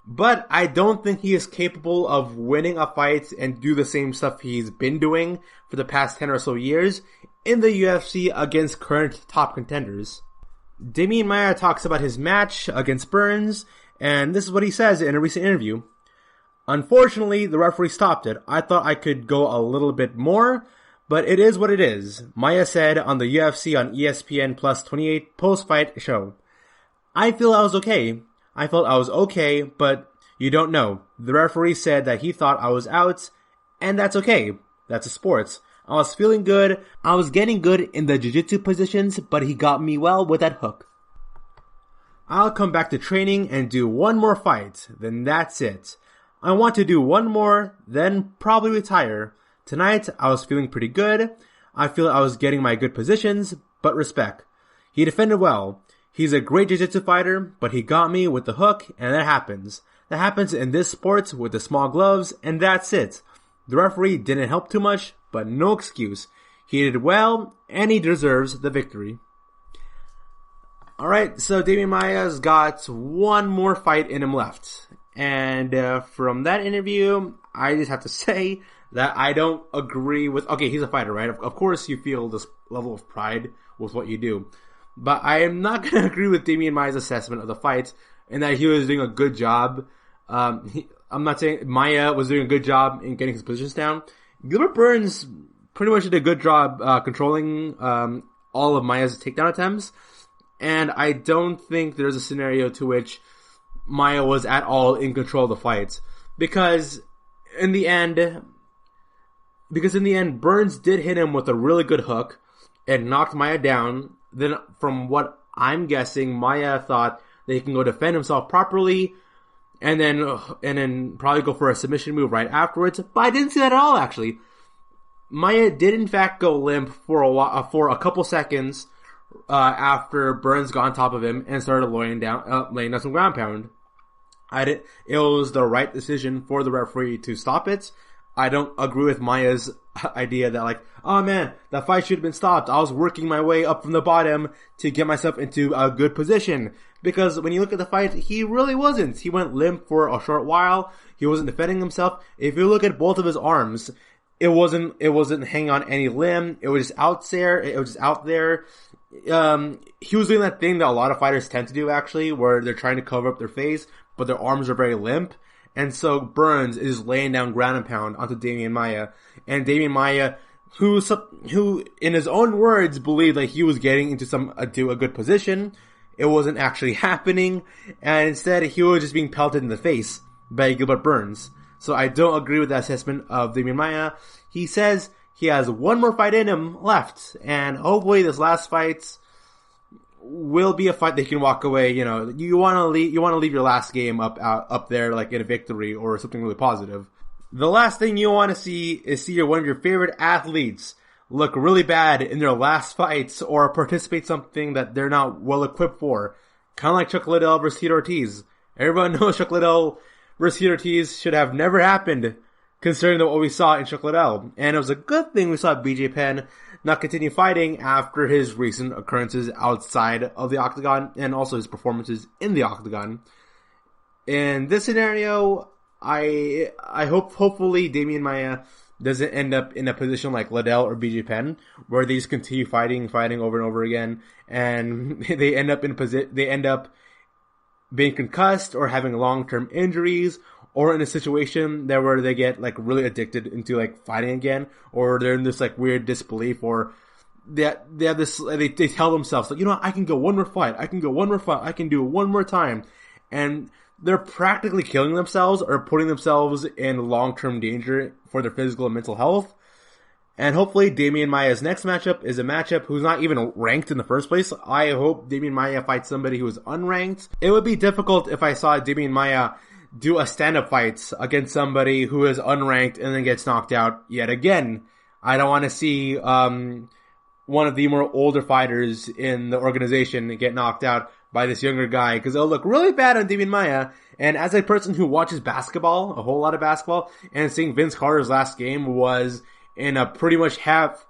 But I don't think he is capable of winning a fight and do the same stuff he's been doing for the past 10 or so years in the UFC against current top contenders. Damian Maia talks about his match against Burns, and this is what he says in a recent interview. Unfortunately, the referee stopped it. I thought I could go a little bit more, but it is what it is, Maia said on the UFC on ESPN Plus 28 post-fight show. I feel I was okay. I felt I was okay, but you don't know. The referee said that he thought I was out, and that's okay. That's a sport. I was feeling good. I was getting good in the jiu-jitsu positions, but he got me well with that hook. I'll come back to training and do one more fight, then that's it. I want to do one more, then probably retire. Tonight, I was feeling pretty good. I feel I was getting my good positions, but respect. He defended well. He's a great jiu-jitsu fighter, but he got me with the hook, and that happens. That happens in this sport with the small gloves, and that's it. The referee didn't help too much, but no excuse. He did well, and he deserves the victory. Alright, so Damian Maia's got one more fight in him left. And from that interview, I just have to say that I don't agree with... Okay, he's a fighter, right? Of course you feel this level of pride with what you do. But I am not going to agree with Damian Maia's assessment of the fight and that he was doing a good job. I'm not saying Maia was doing a good job in getting his positions down. Gilbert Burns pretty much did a good job controlling all of Maia's takedown attempts. And I don't think there's a scenario to which Maia was at all in control of the fight. Because in the end, Burns did hit him with a really good hook and knocked Maia down. Then from what I'm guessing, Maia thought that he can go defend himself properly and then probably go for a submission move right afterwards. But I didn't see that at all, actually. Maia did in fact go limp for a couple seconds after Burns got on top of him and started laying down some ground pound. It was the right decision for the referee to stop it. I don't agree with Maia's idea that like, oh man, that fight should have been stopped. I was working my way up from the bottom to get myself into a good position. Because when you look at the fight, he really wasn't. He went limp for a short while. He wasn't defending himself. If you look at both of his arms, it wasn't hanging on any limb. It was just out there. He was doing that thing that a lot of fighters tend to do actually, where they're trying to cover up their face, but their arms are very limp. And so Burns is laying down ground and pound onto Damian Maia. And Damian Maia, who in his own words believed that he was getting into a good position, it wasn't actually happening. And instead he was just being pelted in the face by Gilbert Burns. So I don't agree with that assessment of Damian Maia. He says he has one more fight in him left, and hopefully this last fight will be a fight that he can walk away. You know, you want to leave your last game up there like in a victory or something really positive. The last thing you want to see is one of your favorite athletes look really bad in their last fights or participate something that they're not well equipped for. Kind of like Chuck Liddell versus Tito Ortiz. Everyone knows Chuck Liddell versus Tito Ortiz should have never happened, considering what we saw in Chuck Liddell. And it was a good thing we saw BJ Penn not continue fighting after his recent occurrences outside of the octagon and also his performances in the octagon. In this scenario, I hopefully Damian Maia doesn't end up in a position like Liddell or BJ Penn, where they just continue fighting over and over again, and they end up being concussed or having long-term injuries, or in a situation where they get like really addicted into like fighting again, or they're in this like weird disbelief, or they have this, they tell themselves like, you know what, I can go one more fight, I can do it one more time, and they're practically killing themselves or putting themselves in long-term danger for their physical and mental health. And hopefully Damian Maia's next matchup is a matchup who's not even ranked in the first place. I hope Damian Maia fights somebody who is unranked. It would be difficult if I saw Damian Maia do a stand-up fight against somebody who is unranked and then gets knocked out yet again. I don't want to see one of the more older fighters in the organization get knocked out by this younger guy, because it'll look really bad on Damian Maia. And as a person who watches basketball, a whole lot of basketball, and seeing Vince Carter's last game was in a pretty much half,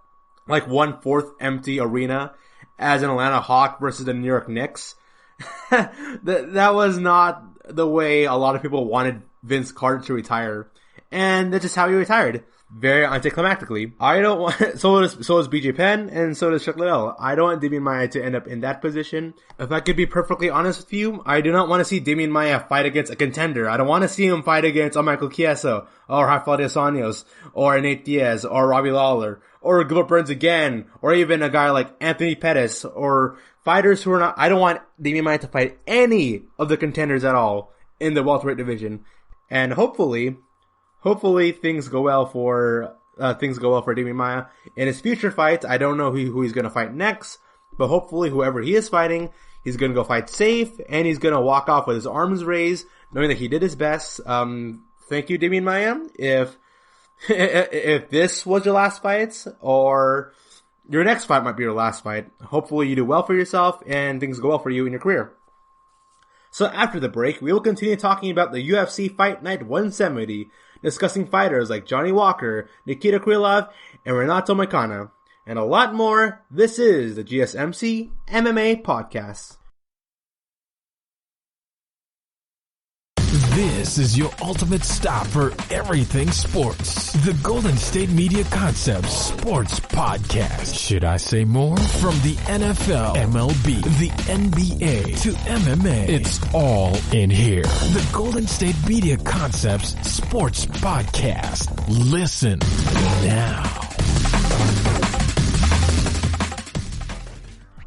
like 1/4 empty arena as an Atlanta Hawk versus the New York Knicks. that was not the way a lot of people wanted Vince Carter to retire. And that's just how he retired. Very anticlimactically. I don't want, so does BJ Penn, and so does Chuck Liddell. I don't want Damian Maia to end up in that position. If I could be perfectly honest with you, I do not want to see Damian Maia fight against a contender. I don't want to see him fight against Michael Chiesa, or Rafael Dos Anjos, or Nate Diaz, or Robbie Lawler, or Gilbert Burns again, or even a guy like Anthony Pettis, or fighters who are not, I don't want Damian Maia to fight any of the contenders at all in the welterweight division. And hopefully things go well for Damian Maia in his future fights. I don't know who he's going to fight next, but hopefully whoever he is fighting, he's going to go fight safe, and he's going to walk off with his arms raised, knowing that he did his best. Thank you, Damian Maia. If this was your last fight, or your next fight might be your last fight, hopefully you do well for yourself and things go well for you in your career. So after the break, we will continue talking about the UFC Fight Night 170, discussing fighters like Johnny Walker, Nikita Krylov, and Renato Moicano, and a lot more. This is the GSMC MMA Podcast. This is your ultimate stop for everything sports. The Golden State Media Concepts Sports Podcast. Should I say more? From the NFL, MLB, the NBA to MMA, it's all in here. The Golden State Media Concepts Sports Podcast. Listen now.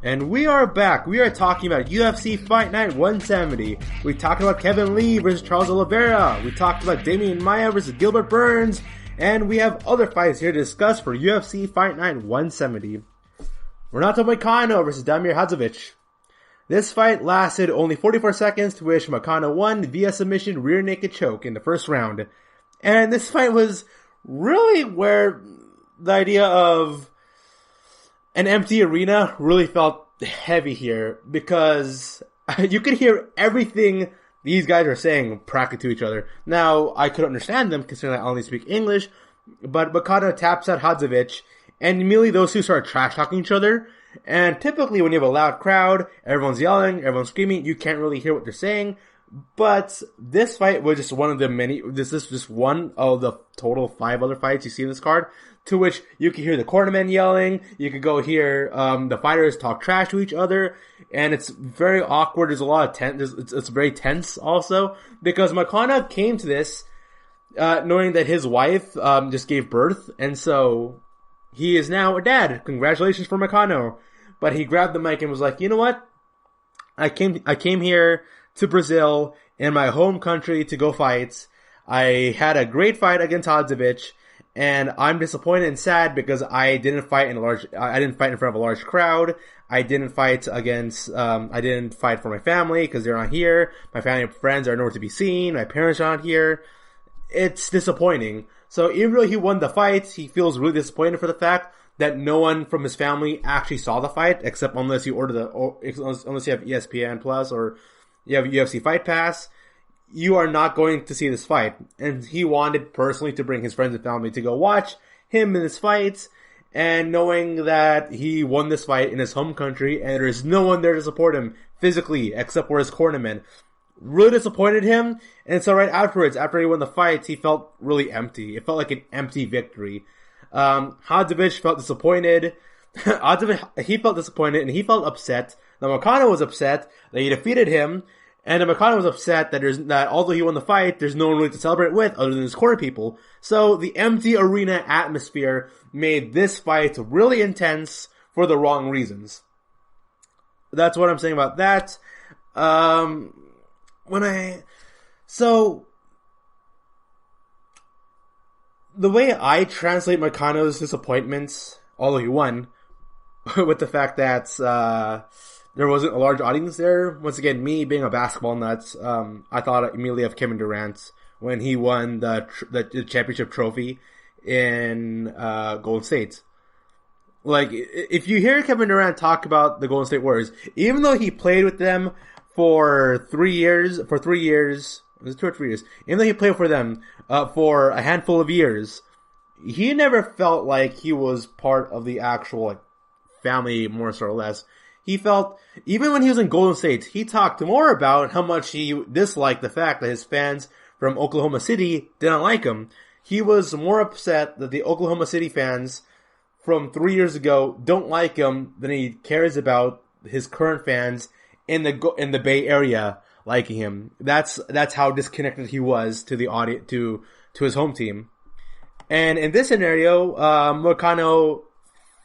And we are back. We are talking about UFC Fight Night 170. We talked about Kevin Lee versus Charles Oliveira. We talked about Damian Maia versus Gilbert Burns. And we have other fights here to discuss for UFC Fight Night 170. Renato Moicano versus Damir Hadzovic. This fight lasted only 44 seconds, to which Moicano won via submission rear naked choke in the first round. And this fight was really where the idea of an empty arena really felt heavy here, because you could hear everything these guys are saying practically to each other. Now, I could understand them considering I only speak English, but Moicano taps at Hadzovic, and immediately those two start trash-talking each other. And typically when you have a loud crowd, everyone's yelling, everyone's screaming, you can't really hear what they're saying. But this fight was just one of the many, this is just one of the total 5 other fights you see in this card, to which you can hear the cornermen yelling, you could go hear the fighters talk trash to each other, and it's very awkward. There's a lot of tense, it's very tense also, because Moicano came to this knowing that his wife just gave birth, and so he is now a dad. Congratulations for Moicano. But he grabbed the mic and was like, you know what? I came here to Brazil, in my home country, to go fight. I had a great fight against Hadzovic, and I'm disappointed and sad because I didn't fight in front of a large crowd. I didn't fight for my family because they're not here. My family and friends are nowhere to be seen. My parents are not here. It's disappointing. So even though he won the fight, he feels really disappointed for the fact that no one from his family actually saw the fight, except unless you unless you have ESPN Plus or you have UFC Fight Pass. You are not going to see this fight. And he wanted personally to bring his friends and family to go watch him in this fight. And knowing that he won this fight in his home country and there's no one there to support him physically except for his cornermen, really disappointed him. And so right afterwards, after he won the fight, he felt really empty. It felt like an empty victory. Hadzovic felt disappointed. He felt disappointed and he felt upset. Now Moicano was upset that he defeated him. And Moicano was upset that although he won the fight, there's no one really to celebrate with other than his corner people. So the empty arena atmosphere made this fight really intense for the wrong reasons. That's what I'm saying about that. The way I translate Moicano's disappointments, although he won, with the fact that, there wasn't a large audience there. Once again, me being a basketball nut, I thought immediately of Kevin Durant when he won the championship trophy in Golden State. Like, if you hear Kevin Durant talk about the Golden State Warriors, even though he played with them for 3 years, was it 2 or 3 years? Even though he played for them for a handful of years, he never felt like he was part of the actual family, more or less. He felt, even when he was in Golden State, he talked more about how much he disliked the fact that his fans from Oklahoma City didn't like him. He was more upset that the Oklahoma City fans from 3 years ago don't like him than he cares about his current fans in the Bay Area liking him. That's how disconnected he was to the audience, to his home team. And in this scenario, Moicano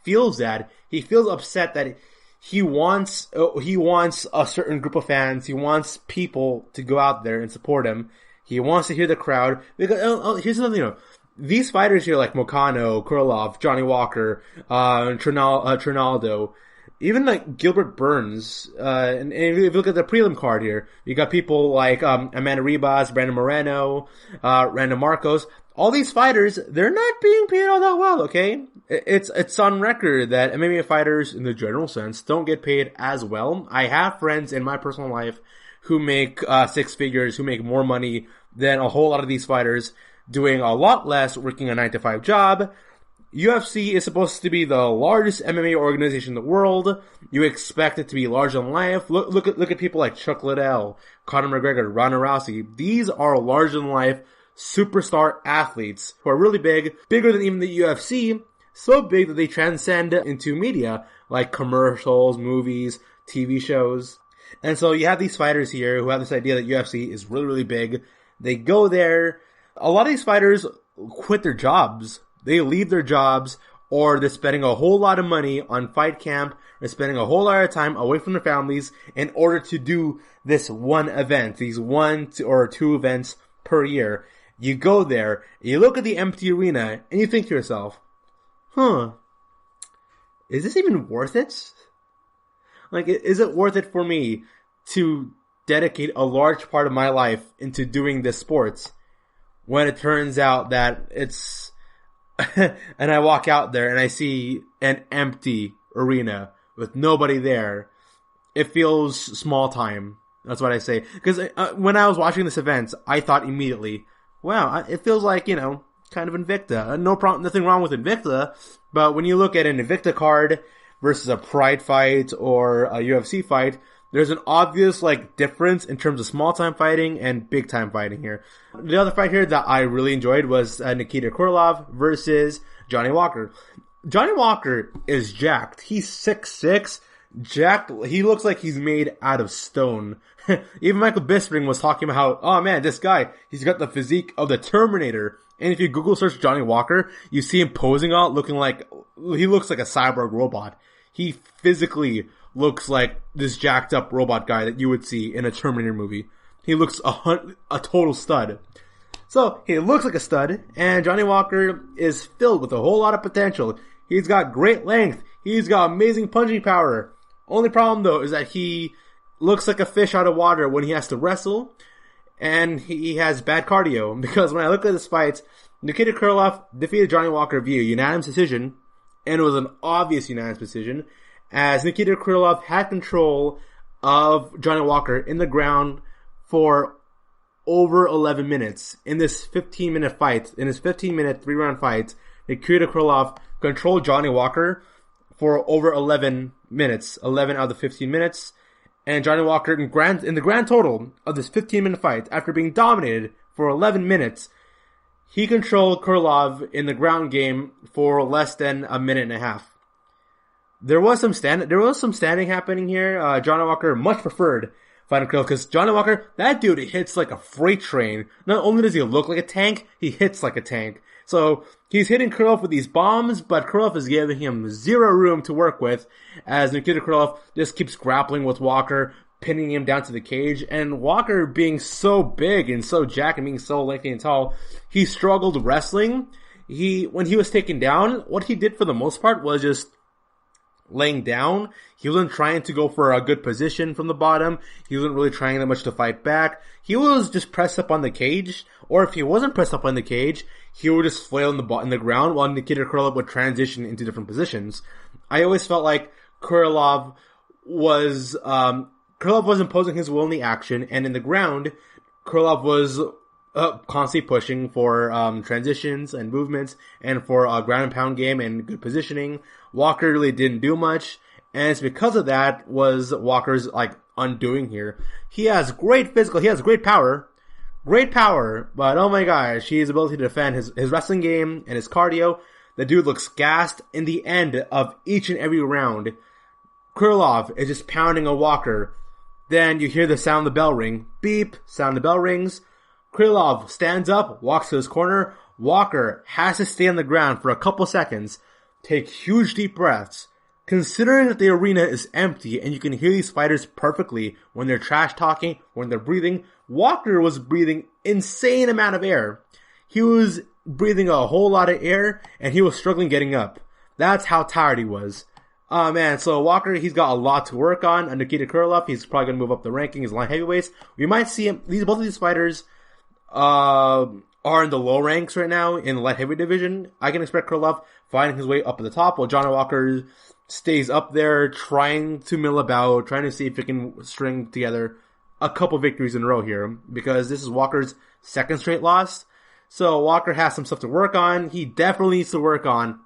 feels that. He feels upset that he wants a certain group of fans. He wants people to go out there and support him. He wants to hear the crowd. Because, here's another thing, these fighters here like Moicano, Krylov, Johnny Walker, Trinaldo, even like Gilbert Burns, and if you look at the prelim card here, you got people like Amanda Ribas, Brandon Moreno, Randall Marcos. All these fighters, they're not being paid all that well, okay? It's on record that MMA fighters, in the general sense, don't get paid as well. I have friends in my personal life who make 6 figures, who make more money than a whole lot of these fighters, doing a lot less, working a 9-to-5 job. UFC is supposed to be the largest MMA organization in the world. You expect it to be larger than life. Look at people like Chuck Liddell, Conor McGregor, Ronda Rousey. These are larger than life superstar athletes who are really big, bigger than even the UFC, so big that they transcend into media, like commercials, movies, TV shows. And so you have these fighters here who have this idea that UFC is really, really big. They go there. A lot of these fighters quit their jobs. They leave their jobs, or they're spending a whole lot of money on fight camp. They're spending a whole lot of time away from their families in order to do this one event, these 1 or 2 events per year. You go there, you look at the empty arena, and you think to yourself, is this even worth it? Like, is it worth it for me to dedicate a large part of my life into doing this sport when it turns out that it's, and I walk out there and I see an empty arena with nobody there. It feels small time. That's what I say. Because when I was watching this event, I thought immediately, wow, it feels like, kind of Invicta. Nothing wrong with Invicta, but when you look at an Invicta card versus a Pride fight or a UFC fight, there's an obvious, difference in terms of small-time fighting and big-time fighting here. The other fight here that I really enjoyed was Nikita Krylov versus Johnny Walker. Johnny Walker is jacked. He's 6'6", jacked. He looks like he's made out of stone. Even Michael Bisping was talking about how, oh man, this guy, he's got the physique of the Terminator. And if you Google search Johnny Walker, you see him posing out he looks like a cyborg robot. He physically looks like this jacked up robot guy that you would see in a Terminator movie. He looks a total stud. So he looks like a stud, and Johnny Walker is filled with a whole lot of potential. He's got great length. He's got amazing punching power. Only problem though is that he looks like a fish out of water when he has to wrestle, and he has bad cardio. Because when I look at this fight, Nikita Krylov defeated Johnny Walker via unanimous decision, and it was an obvious unanimous decision, as Nikita Krylov had control of Johnny Walker in the ground for over 11 minutes. In this 15-minute fight, in his 15-minute 3-round fight, Nikita Krylov controlled Johnny Walker for over 11 minutes, 11 out of the 15 minutes. And Johnny Walker, in the grand total of this 15-minute fight, after being dominated for 11 minutes, he controlled Krylov in the ground game for less than a minute and a half. There was some standing happening here. Johnny Walker much preferred fighting Krylov, because Johnny Walker, that dude hits like a freight train. Not only does he look like a tank, he hits like a tank. So he's hitting Krylov with these bombs, but Krylov is giving him zero room to work with, as Nikita Krylov just keeps grappling with Walker, pinning him down to the cage. And Walker, being so big and so jacked and being so lengthy and tall, he struggled wrestling. When he was taken down, what he did for the most part was just laying down. He wasn't trying to go for a good position from the bottom. He wasn't really trying that much to fight back. He was just pressed up on the cage, or if he wasn't pressed up on the cage, he would just flail in the ground while Nikita Krylov would transition into different positions. I always felt like Krylov was imposing his will in the action, and in the ground, Krylov was constantly pushing for transitions and movements, and for a ground and pound game and good positioning. Walker really didn't do much, and it's because of that was Walker's undoing here. He has great physical, he has great power, but oh my gosh, his ability to defend his wrestling game and his cardio, the dude looks gassed in the end of each and every round. Krylov is just pounding a Walker. Then you hear the sound of the bell ring. Beep, sound of the bell rings. Krylov stands up, walks to his corner. Walker has to stay on the ground for a couple seconds, take huge deep breaths. Considering that the arena is empty and you can hear these fighters perfectly when they're trash talking, when they're breathing, Walker was breathing insane amount of air. He was breathing a whole lot of air, and he was struggling getting up. That's how tired he was. Oh man, so Walker, he's got a lot to work on. Nikita Krylov, he's probably going to move up the ranking as light heavyweights. We might see him, both of these fighters are in the low ranks right now in the light heavyweight division. I can expect Krylov finding his way up at the top, while Johnny Walker stays up there trying to mill about, trying to see if he can string together a couple victories in a row here, because this is Walker's second straight loss. So Walker has some stuff to work on. He definitely needs to work on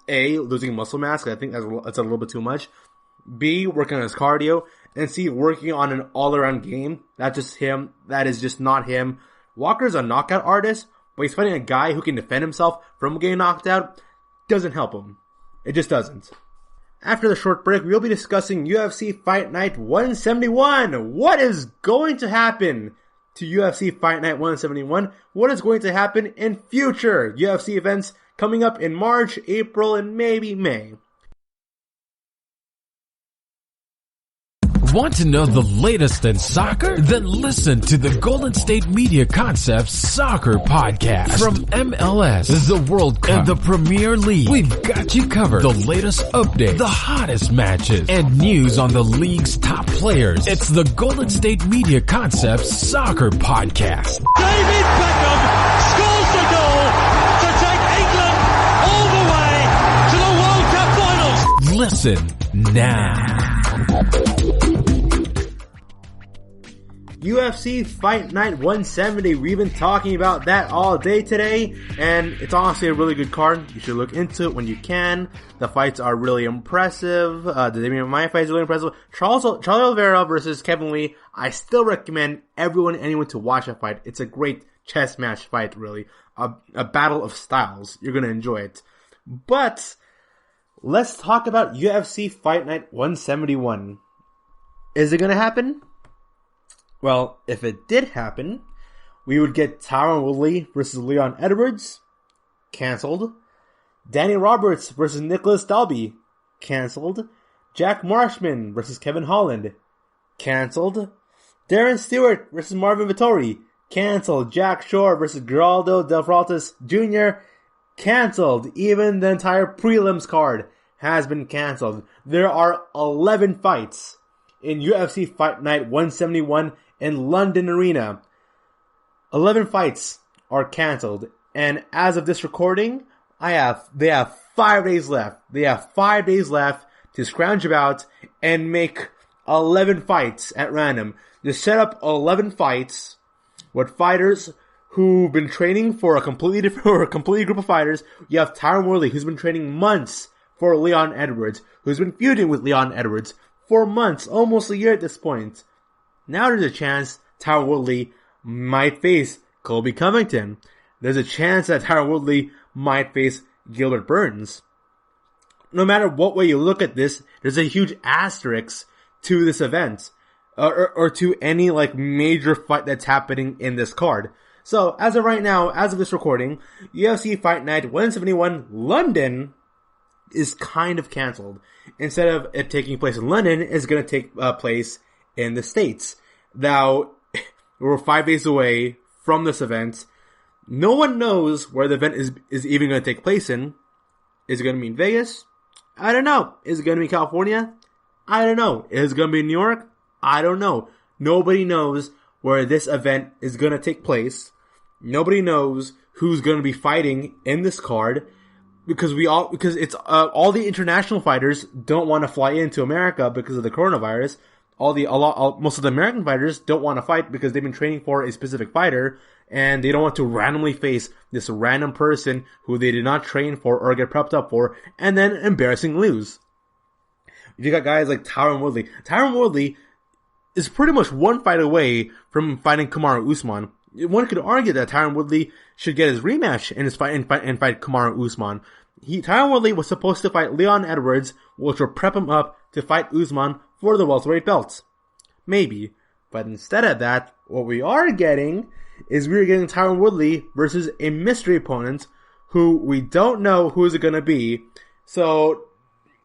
A, losing muscle mass, 'cause I think that's a little bit too much. B, working on his cardio. And C, working on an all-around game. That's just him. That is just not him. Walker's a knockout artist, but he's fighting a guy who can defend himself from getting knocked out. Doesn't help him. It just doesn't. After the short break, we'll be discussing UFC Fight Night 171. What is going to happen to UFC Fight Night 171? What is going to happen in future UFC events coming up in March, April, and maybe May? Want to know the latest in soccer? Then listen to the Golden State Media Concepts Soccer Podcast. From MLS, the World Cup, and the Premier League, we've got you covered. The latest updates, the hottest matches, and news on the league's top players. It's the Golden State Media Concepts Soccer Podcast. David Beckham scores the goal to take England all the way to the World Cup finals. Listen now. UFC Fight Night 170. We've been talking about that all day today, and it's honestly a really good card. You should look into it when you can. The fights are really impressive. The Damian Maia fight is really impressive. Charlie Oliveira versus Kevin Lee. I still recommend anyone to watch that fight. It's a great chess match fight, really. A battle of styles. You're gonna enjoy it. But let's talk about UFC Fight Night 171. Is it gonna happen? Well, if it did happen, we would get Tyron Woodley versus Leon Edwards. Cancelled. Danny Roberts versus Nicholas Dalby. Cancelled. Jack Marshman versus Kevin Holland. Cancelled. Darren Stewart versus Marvin Vittori. canceled. Jack Shore versus Geraldo Del Frontis Jr. canceled. Even the entire prelims card has been canceled. There are 11 fights in UFC Fight Night 171 in London Arena. 11 fights are canceled. And as of this recording, they have 5 days left. They have 5 days left to scrounge about and make 11 fights at random. To set up 11 fights with fighters who've been training for a completely different, or a completely group of fighters. You have Tyron Woodley, who's been training months for Leon Edwards, who's been feuding with Leon Edwards for months, almost a year at this point. Now there's a chance Tyron Woodley might face Colby Covington. There's a chance that Tyron Woodley might face Gilbert Burns. No matter what way you look at this, there's a huge asterisk to this event. Or to any major fight that's happening in this card. So, as of right now, as of this recording, UFC Fight Night 171 London is kind of canceled. Instead of it taking place in London, it's going to take place in the States. Now, we're 5 days away from this event. No one knows where the event is even going to take place in. Is it going to be in Vegas? I don't know. Is it going to be California? I don't know. Is it going to be in New York? I don't know. Nobody knows where this event is going to take place. Nobody knows who's going to be fighting in this card because it's all the international fighters don't want to fly into America because of the coronavirus. Most of the American fighters don't want to fight because they've been training for a specific fighter and they don't want to randomly face this random person who they did not train for or get prepped up for and then embarrassingly lose. You got guys like Tyron Woodley. Tyron Woodley is pretty much one fight away from fighting Kamaru Usman. One could argue that Tyron Woodley should get his rematch in his fight and fight Kamaru Usman. Tyron Woodley was supposed to fight Leon Edwards, which will prep him up to fight Usman for the welterweight belt. Maybe. But instead of that, what we are getting is we're getting Tyron Woodley versus a mystery opponent who we don't know who is it going to be. So,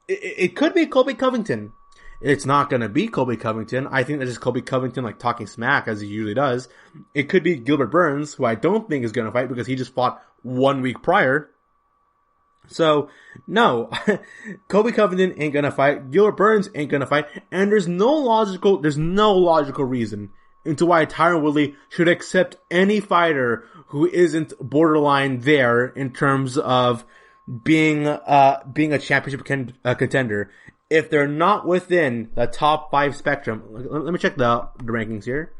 it could be Colby Covington. It's not going to be Colby Covington. I think that's just Colby Covington talking smack as he usually does. It could be Gilbert Burns, who I don't think is going to fight because he just fought 1 week prior. So, no. Colby Covington ain't going to fight. Gilbert Burns ain't going to fight. And there's no logical reason into why Tyron Woodley should accept any fighter who isn't borderline there in terms of being a championship contender. If they're not within the top 5 spectrum, let me check the rankings here.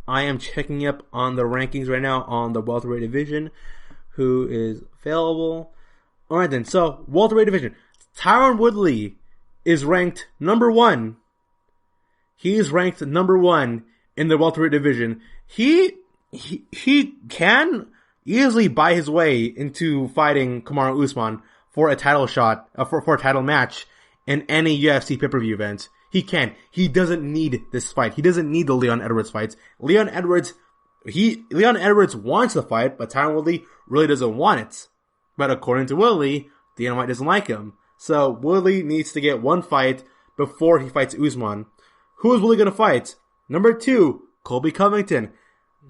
I am checking up on the rankings right now on the welterweight division. Who is available? Alright then, so, welterweight division. Tyron Woodley is ranked number 1. He is ranked number 1 in the welterweight division. He can easily buy his way into fighting Kamaru Usman for a title shot, for a title match in any UFC pay-per-view event. He can. He doesn't need this fight. He doesn't need the Leon Edwards fights. Leon Edwards wants the fight, but Tyron Woodley really doesn't want it. But according to Woodley, Dana White doesn't like him. So Woodley needs to get one fight before he fights Usman. Who is Woodley going to fight? Number 2, Colby Covington.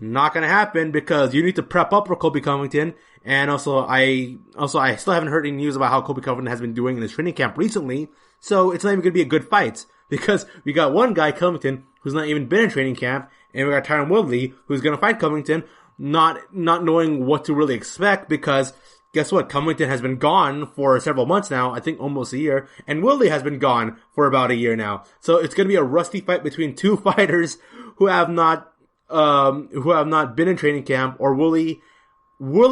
Not going to happen because you need to prep up for Colby Covington. And also I still haven't heard any news about how Colby Covington has been doing in his training camp recently. So it's not even going to be a good fight because we got one guy, Covington, who's not even been in training camp. And we got Tyron Woodley, who's going to fight Covington, not knowing what to really expect because guess what? Covington has been gone for several months now, I think almost a year, and Woodley has been gone for about a year now. So it's going to be a rusty fight between two fighters who have not been in training camp, or Woodley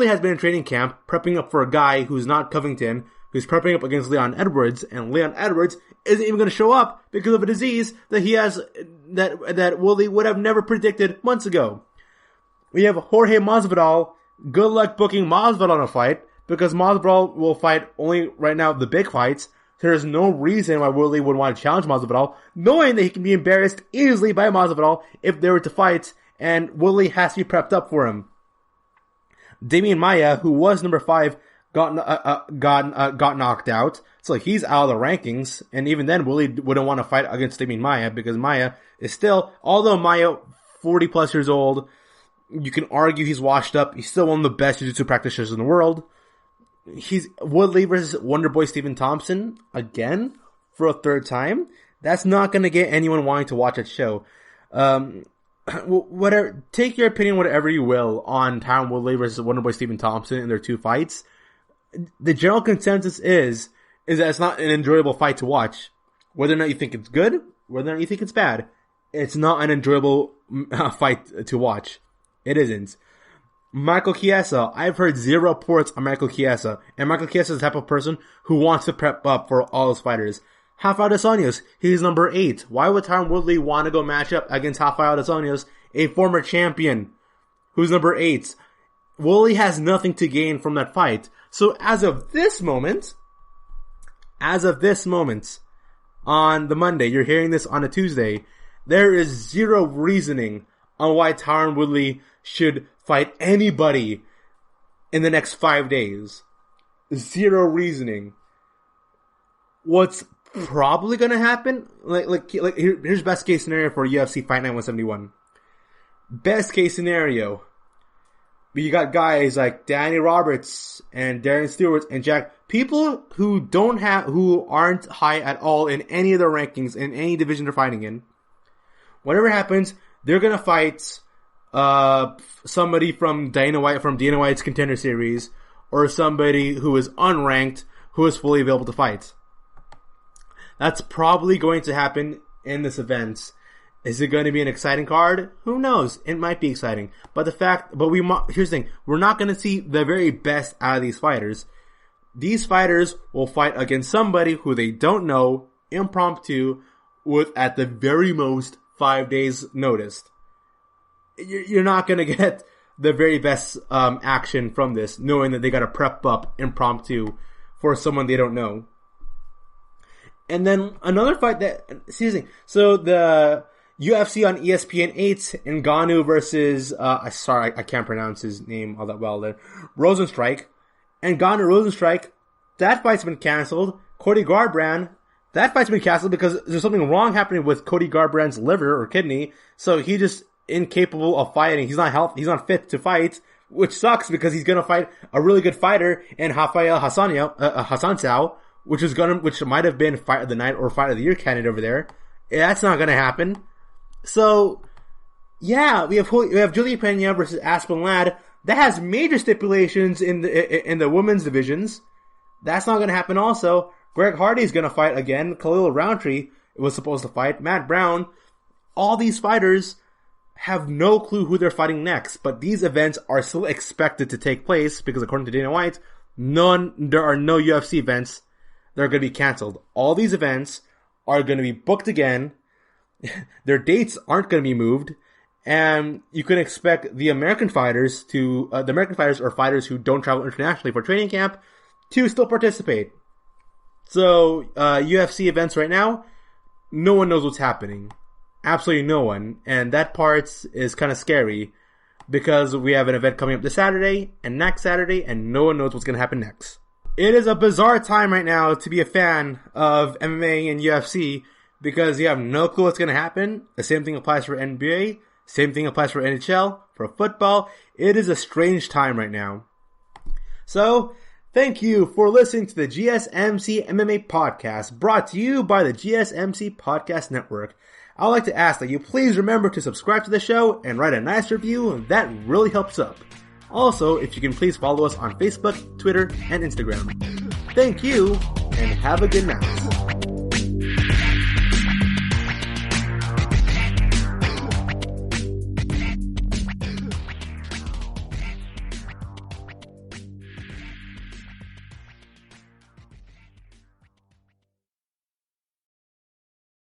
has been in training camp, prepping up for a guy who's not Covington, who's prepping up against Leon Edwards, and Leon Edwards isn't even going to show up because of a disease that he has, that Woodley would have never predicted months ago. We have Jorge Masvidal. Good luck booking Masvidal on a fight, because Masvidal will fight only right now the big fights. There's no reason why Woodley would want to challenge Masvidal, knowing that he can be embarrassed easily by Masvidal if they were to fight, and Woodley has to be prepped up for him. Damian Maia, who was number 5, got knocked out, so he's out of the rankings, and even then Woodley wouldn't want to fight against Damian Maia, because Maia is still, although Maia 40 plus years old. You can argue he's washed up. He's still one of the best jiu-jitsu practitioners in the world. He's Woodley versus Wonderboy Stephen Thompson again for a third time. That's not going to get anyone wanting to watch that show. Whatever, take your opinion, whatever you will, on Tyron Woodley versus Wonderboy Stephen Thompson in their 2 fights. The general consensus is that it's not an enjoyable fight to watch. Whether or not you think it's good, whether or not you think it's bad, it's not an enjoyable fight to watch. It isn't. Michael Chiesa, I've heard 0 reports on Michael Chiesa, and Michael Chiesa is the type of person who wants to prep up for all his fighters. Rafael dos Anjos, he's number 8. Why would Tyron Woodley want to go match up against Rafael dos Anjos, a former champion, who's number 8? Woodley has nothing to gain from that fight. So as of this moment, on the Monday, you're hearing this on a Tuesday, there is 0 reasoning on why Tyron Woodley should fight anybody in the next 5 days. 0 reasoning. What's probably gonna happen, here's best case scenario for UFC Fight Night 171. Best case scenario, you got guys like Danny Roberts and Darren Stewart and Jack, people who aren't high at all in any of their rankings in any division they're fighting in. Whatever happens, they're gonna fight somebody from Dana White's Contender Series, or somebody who is unranked who is fully available to fight. That's probably going to happen in this event. Is it going to be an exciting card? Who knows? It might be exciting. But here's the thing. We're not going to see the very best out of these fighters. These fighters will fight against somebody who they don't know, impromptu, with at the very most 5 days notice. You're not going to get the very best action from this, knowing that they got to prep up impromptu for someone they don't know. And then another fight so the UFC on ESPN 8, Ngannou versus, I can't pronounce his name all that well there, Rosenstrike. Ngannou-Rosenstrike, that fight's been cancelled. Cody Garbrandt, that fight's been cancelled because there's something wrong happening with Cody Garbrandt's liver or kidney, so he's just incapable of fighting. He's not healthy, he's not fit to fight, which sucks because he's gonna fight a really good fighter in Rafael Hassansau, which might have been Fight of the Night or Fight of the Year candidate over there. That's not gonna happen. So, yeah, we have Julia Pena versus Aspen Ladd. That has major stipulations in the women's divisions. That's not gonna happen also. Greg Hardy's gonna fight again. Khalil Roundtree was supposed to fight. Matt Brown. All these fighters have no clue who they're fighting next, but these events are still expected to take place because according to Dana White, there are no UFC events that are going to be canceled. All these events are going to be booked again. Their dates aren't going to be moved. And you can expect the American fighters or fighters who don't travel internationally for training camp to still participate. So, UFC events right now, no one knows what's happening. Absolutely no one. And that part is kind of scary because we have an event coming up this Saturday and next Saturday and no one knows what's going to happen next. It is a bizarre time right now to be a fan of MMA and UFC because you have no clue what's going to happen. The same thing applies for NBA. Same thing applies for NHL, for football. It is a strange time right now. So, thank you for listening to the GSMC MMA podcast brought to you by the GSMC Podcast Network. I'd like to ask that you please remember to subscribe to the show and write a nice review. That really helps up. Also, if you can please follow us on Facebook, Twitter, and Instagram. Thank you, and have a good night.